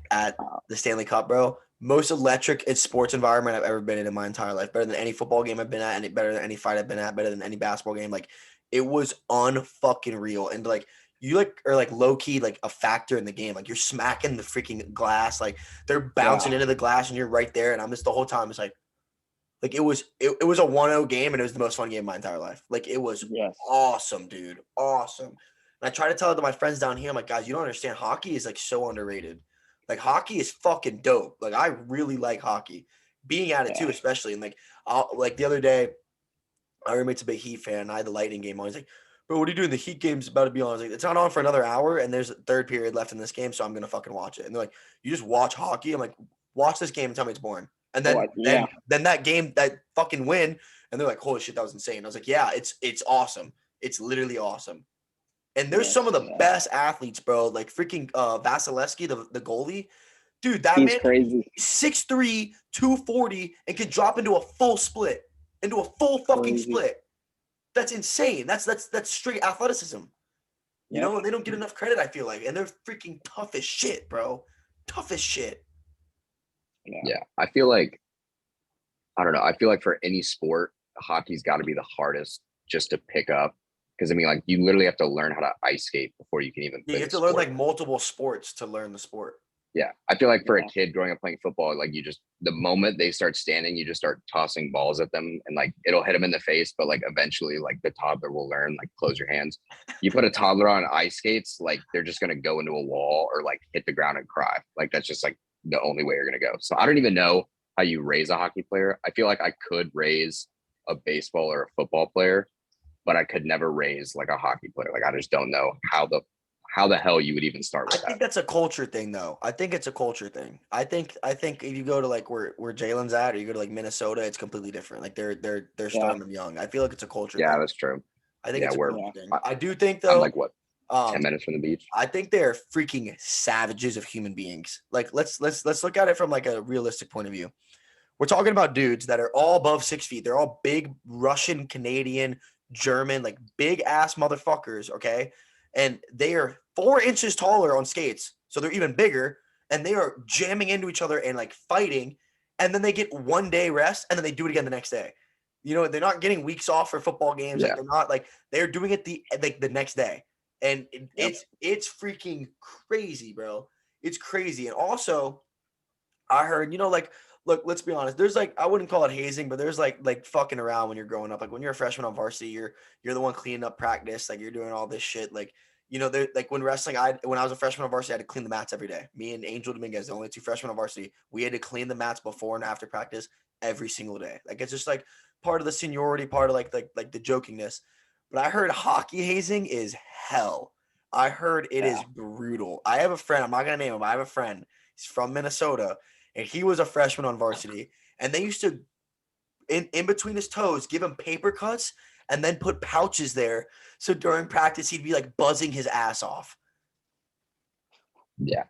the Stanley Cup, bro. Most electric sports environment I've ever been in my entire life. Better than any football game I've been at, and better than any fight I've been at, better than any basketball game. Like, it was unfucking real. And like, you are like low key like a factor in the game. Like, you're smacking the freaking glass, like they're bouncing into the glass, and you're right there. And I'm just the whole time, it's like it was a 1-0 game, and it was the most fun game of my entire life. Like, it was awesome, dude, awesome. And I try to tell it to my friends down here. I'm like, guys, you don't understand. Hockey is like so underrated. Like, hockey is fucking dope. Like, I really like hockey, being at it too, especially. And like the other day, my roommate's a big Heat fan. I had the Lightning game on. He's like, bro, what are you doing? The Heat game's about to be on. I was like, it's not on for another hour, and there's a third period left in this game, so I'm gonna fucking watch it. And they're like, you just watch hockey? I'm like, watch this game and tell me it's boring. And then then that game, that fucking win, and they're like, holy shit, that was insane. I was like, yeah, it's awesome. It's literally awesome. And there's some of the best athletes, bro. Like freaking Vasilevsky, the goalie. Dude, that man crazy. 6'3", 240, and can drop into a full split. Into a full fucking split. That's insane. That's straight athleticism. You know, they don't get enough credit, I feel like. And they're freaking tough as shit, bro. Tough as shit. Yeah. I feel like, I don't know. I feel like for any sport, hockey's got to be the hardest just to pick up. Because, I mean, like, you literally have to learn how to ice skate before you can even play. You have to learn, like, multiple sports to learn the sport. Yeah. I feel like for a kid growing up playing football, like, the moment they start standing, you just start tossing balls at them, and, like, it'll hit them in the face. But, like, eventually, like, the toddler will learn, like, close your hands. You put a toddler on ice skates, like, they're just going to go into a wall or, like, hit the ground and cry. Like, that's just, like, the only way you're going to go. So I don't even know how you raise a hockey player. I feel like I could raise a baseball or a football player, but I could never raise like a hockey player. Like, I just don't know how the hell you would even start with that. I think that's a culture thing, though. I think it's a culture thing. I think if you go to like where Jalen's at, or you go to like Minnesota, it's completely different. Like they're starting them young. I feel like it's a culture thing. Yeah, that's true. I think it's a culture thing. I do think though. I'm like what? 10 minutes from the beach. I think they're freaking savages of human beings. Like let's look at it from like a realistic point of view. We're talking about dudes that are all above 6 feet. They're all big Russian, Canadian, German, like big ass motherfuckers. Okay. And they are 4 inches taller on skates. So they're even bigger, and they are jamming into each other and like fighting. And then they get 1 day rest, and then they do it again the next day. You know, they're not getting weeks off for football games. Like they're not like, they're doing it the next day. And it's freaking crazy, bro. It's crazy. And also, I heard, you know, like, look, let's be honest. There's like, I wouldn't call it hazing, but there's like fucking around when you're growing up. Like when you're a freshman on varsity, you're the one cleaning up practice. Like you're doing all this shit. Like You know, they're like when wrestling, when I was a freshman on varsity, I had to clean the mats every day. Me and Angel Dominguez, the only two freshmen on varsity, we had to clean the mats before and after practice every single day. Like it's just like part of the seniority, part of like the jokingness. But I heard hockey hazing is hell. I heard it is brutal. I have a friend, I'm not gonna name him, I have a friend. He's from Minnesota, and he was a freshman on varsity, and they used to in between his toes give him paper cuts and then put pouches there. So during practice, he'd be like buzzing his ass off. Yeah.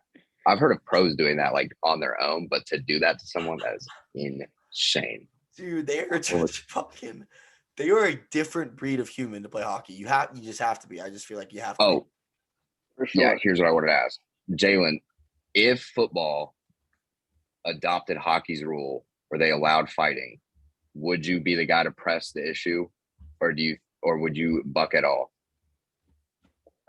I've heard of pros doing that like on their own, but to do that to someone, that is insane. Dude, they are just fucking, they are a different breed of human to play hockey. You just have to be. I just feel like you have to be. For sure. Yeah, here's what I wanted to ask. Jalen, if football adopted hockey's rule where they allowed fighting, would you be the guy to press the issue, or would you buck at all?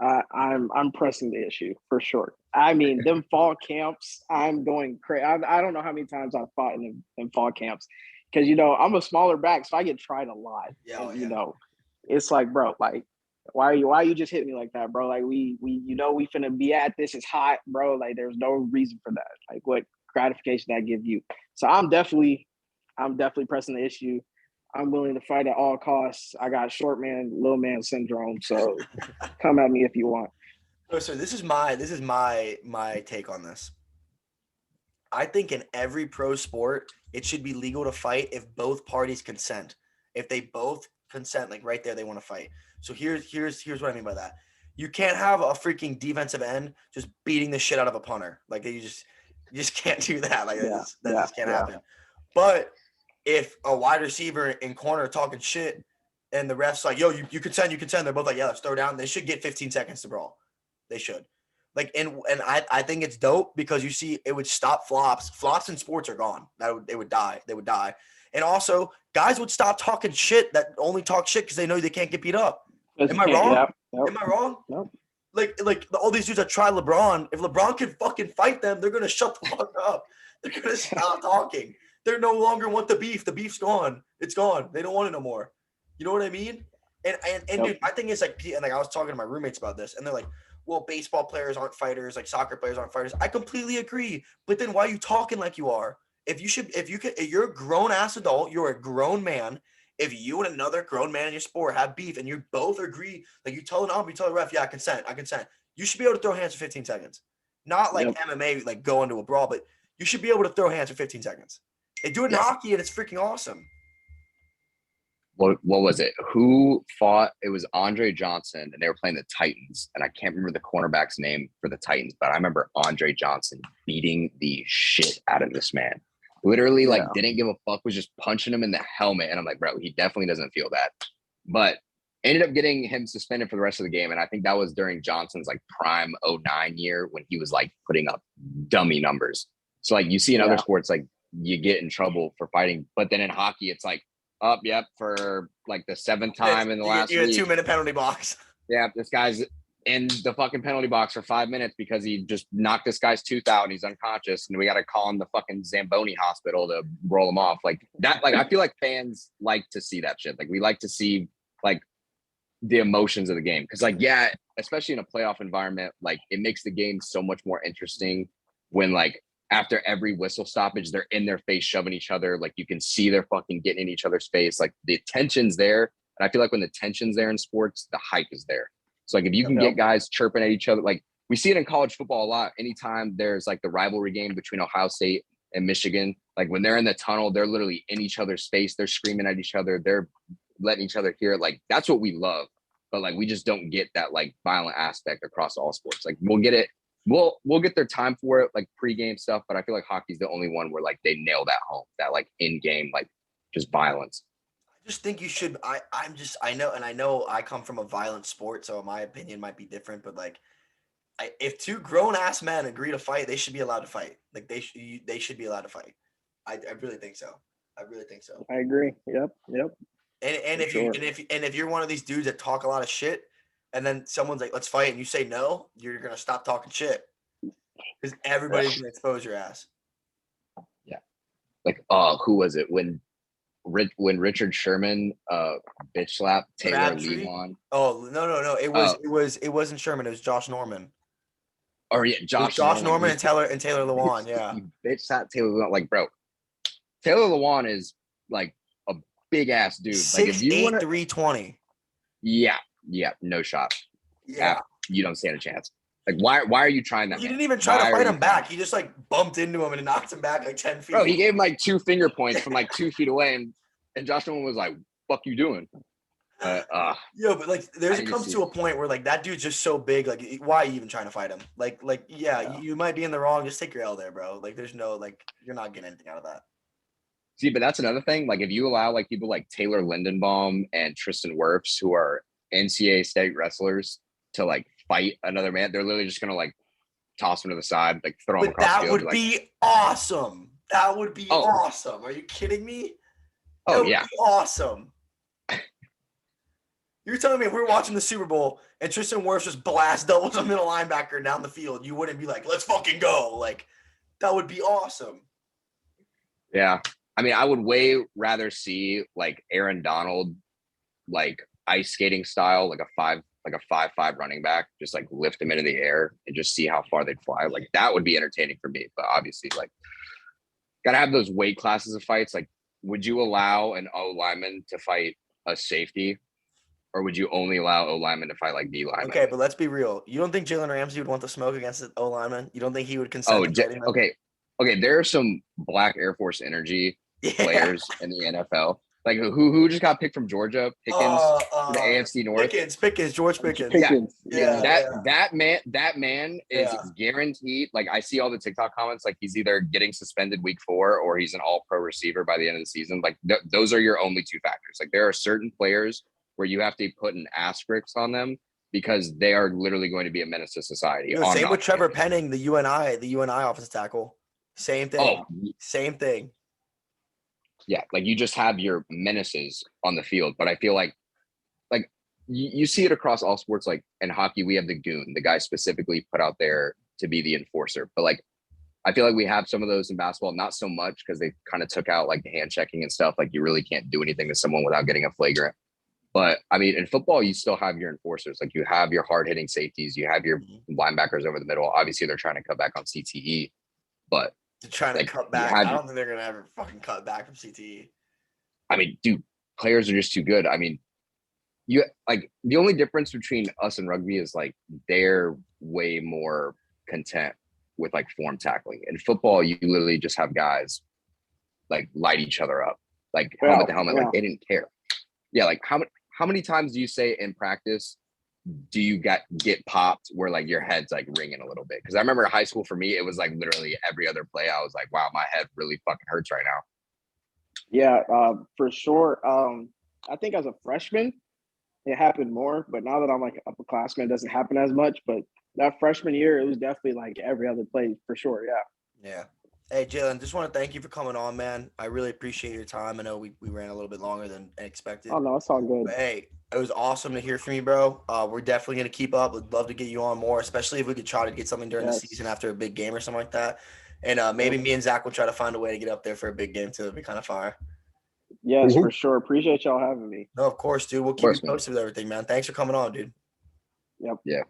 I'm pressing the issue for sure. I mean, them fall camps, I'm going crazy. I don't know how many times I've fought in fall camps because, you know, I'm a smaller back, so I get tried a lot. Yeah, and, you know, it's like, bro, like, why are you just hitting me like that, bro? Like, we you know, we finna be at this. It's hot, bro. Like, there's no reason for that. Like, what gratification that give you? So I'm definitely pressing the issue. I'm willing to fight at all costs. I got short man, little man syndrome. So come at me if you want. So this is my take on this. I think in every pro sport, it should be legal to fight if both parties consent. If they both consent, like right there, they want to fight. So here's what I mean by that. You can't have a freaking defensive end just beating the shit out of a punter. Like you just can't do that. Like that just can't happen. But if a wide receiver in corner talking shit and the ref's like, yo, you consent, they're both like, yeah, let's throw down. They should get 15 seconds to brawl. They should. Like, and I think it's dope because you see it would stop flops. Flops in sports are gone. They would die. And also guys would stop talking shit that only talk shit because they know they can't get beat up. Am I wrong? Yeah. Nope. Am I wrong? Nope. Like all these dudes that try LeBron, if LeBron can fucking fight them, they're going to shut the fuck up. They're going to stop talking. They no longer want the beef. The beef's gone. It's gone. They don't want it no more. You know what I mean? And dude, my thing is like I was talking to my roommates about this, and they're like, well, baseball players aren't fighters, like soccer players aren't fighters. I completely agree. But then why are you talking like you are? If you're a grown ass adult, you're a grown man. If you and another grown man in your sport have beef and you both agree, like you tell the ref, yeah, I consent. You should be able to throw hands for 15 seconds. Not like MMA, like go into a brawl, but you should be able to throw hands for 15 seconds. They do it in hockey, and it's freaking awesome. What was it? Who fought? It was Andre Johnson, and they were playing the Titans. And I can't remember the cornerback's name for the Titans, but I remember Andre Johnson beating the shit out of this man. Literally, didn't give a fuck, was just punching him in the helmet. And I'm like, bro, he definitely doesn't feel that. But ended up getting him suspended for the rest of the game. And I think that was during Johnson's like prime 09 year when he was like putting up dummy numbers. So like you see in other sports, like you get in trouble for fighting. But then in hockey, it's like, for like the 7th time in the last week. You had 2-minute penalty box. Yeah, this guy's in the fucking penalty box for 5 minutes because he just knocked this guy's tooth out and he's unconscious, and we got to call him the fucking Zamboni hospital to roll him off. Like that, like I feel like fans like to see that shit. Like we like to see like the emotions of the game. Cause like, yeah, especially in a playoff environment, like it makes the game so much more interesting when like after every whistle stoppage, they're in their face, shoving each other. Like you can see they're fucking getting in each other's face. Like the tension's there. And I feel like when the tension's there in sports, the hype is there. So like if you can get guys chirping at each other, like we see it in college football a lot. Anytime there's like the rivalry game between Ohio State and Michigan, like when they're in the tunnel, they're literally in each other's face. They're screaming at each other. They're letting each other hear it. Like that's what we love. But like we just don't get that like violent aspect across all sports. Like we'll get it. We'll get their time for it, like pregame stuff. But I feel like hockey's the only one where like they nail that home, that like in-game, like just violence. I just think you should. I know I come from a violent sport, so my opinion might be different. But like, if two grown ass men agree to fight, they should be allowed to fight. Like they should be allowed to fight. I really think so. I agree. Yep. And if you're one of these dudes that talk a lot of shit, and then someone's like, let's fight, and you say no, you're gonna stop talking shit because everybody's gonna expose your ass. Yeah. Like, who was it when when Richard Sherman bitch slapped Taylor Crabtree? Lewan. Oh no! It wasn't Sherman. It was Josh Norman. Or yeah, It was Josh Norman and Taylor Lewan. Yeah. He bitch slapped Taylor Lewan. Like, bro, Taylor Lewan is like a big ass dude. Like, if you want to, 320. yeah, no shot. Yeah. You don't stand a chance. Like, why are you trying that? He man? didn't even try Why to are fight you him back. He just like bumped into him and knocked him back like 10 feet. Bro, he gave him like 2 finger points from like 2 feet away, and Josh Norman was like, "Fuck you doing?" Yo, but like it comes to a point where like that dude's just so big. Like, why are you even trying to fight him? Yeah, you might be in the wrong. Just take your L there, bro. Like, there's no like you're not getting anything out of that. See, but that's another thing. Like, if you allow like people like Taylor Lindenbaum and Tristan Wirfs, who are NCAA state wrestlers, to like fight another man, they're literally just gonna like toss him to the side, like throw him But across the that field. would be awesome. That would be awesome. Are you kidding me? That would be awesome. You're telling me if we're watching the Super Bowl and Tristan Wirfs just blast doubles a middle linebacker down the field, you wouldn't be like, let's fucking go. Like, that would be awesome. Yeah. I mean, I would way rather see like Aaron Donald, like ice skating style, like a 5'5" running back, just like lift him into the air and just see how far they'd fly. Like, that would be entertaining for me. But obviously, like, gotta have those weight classes of fights. Like, would you allow an O lineman to fight a safety? Or would you only allow O lineman to fight like D lineman? Okay, but let's be real. You don't think Jalen Ramsey would want the smoke against the O lineman? You don't think he would consent to fighting them? Okay. There are some Black Air Force energy players in the NFL. Like who just got picked from Georgia? Pickens from the AFC North. George Pickens. That man is guaranteed. Like, I see all the TikTok comments. Like, he's either getting suspended week 4 or he's an All-Pro receiver by the end of the season. Like, those are your only 2 factors. Like, there are certain players where you have to put an asterisk on them because they are literally going to be a menace to society. Same with Trevor Penning, the UNI offensive tackle. Same thing. Same thing. Yeah, like, you just have your menaces on the field. But I feel like you see it across all sports. Like, in hockey, we have the goon, the guy specifically put out there to be the enforcer. But like, I feel like we have some of those in basketball, not so much because they kind of took out like the hand checking and stuff. Like, you really can't do anything to someone without getting a flagrant. But I mean, in football, you still have your enforcers. Like, you have your hard hitting safeties, you have your linebackers over the middle. Obviously, they're trying to cut back on CTE, but they're trying to cut back. I don't think they're gonna ever fucking cut back from CTE. I mean, dude, players are just too good. I mean, you like the only difference between us and rugby is like they're way more content with like form tackling. In football, you literally just have guys like light each other up, like helmet to helmet, like they didn't care. Yeah, like how many times do you say in practice do you get popped where like your head's like ringing a little bit? Because I remember in high school for me, it was like literally every other play. I was like, wow, my head really fucking hurts right now. Yeah, for sure. I think as a freshman, it happened more, but now that I'm like an upperclassman, it doesn't happen as much. But that freshman year, it was definitely like every other play for sure. Yeah. Yeah. Hey, Jalen, just want to thank you for coming on, man. I really appreciate your time. I know we ran a little bit longer than expected. Oh, no, it's all good. But, hey, it was awesome to hear from you, bro. We're definitely going to keep up. We'd love to get you on more, especially if we could try to get something during the season after a big game or something like that. And maybe me and Zach will try to find a way to get up there for a big game, too. It'd be kind of fire. Yes, for sure. Appreciate y'all having me. No, of course, dude. We'll keep you posted with everything, man. Thanks for coming on, dude. Yep. Yeah.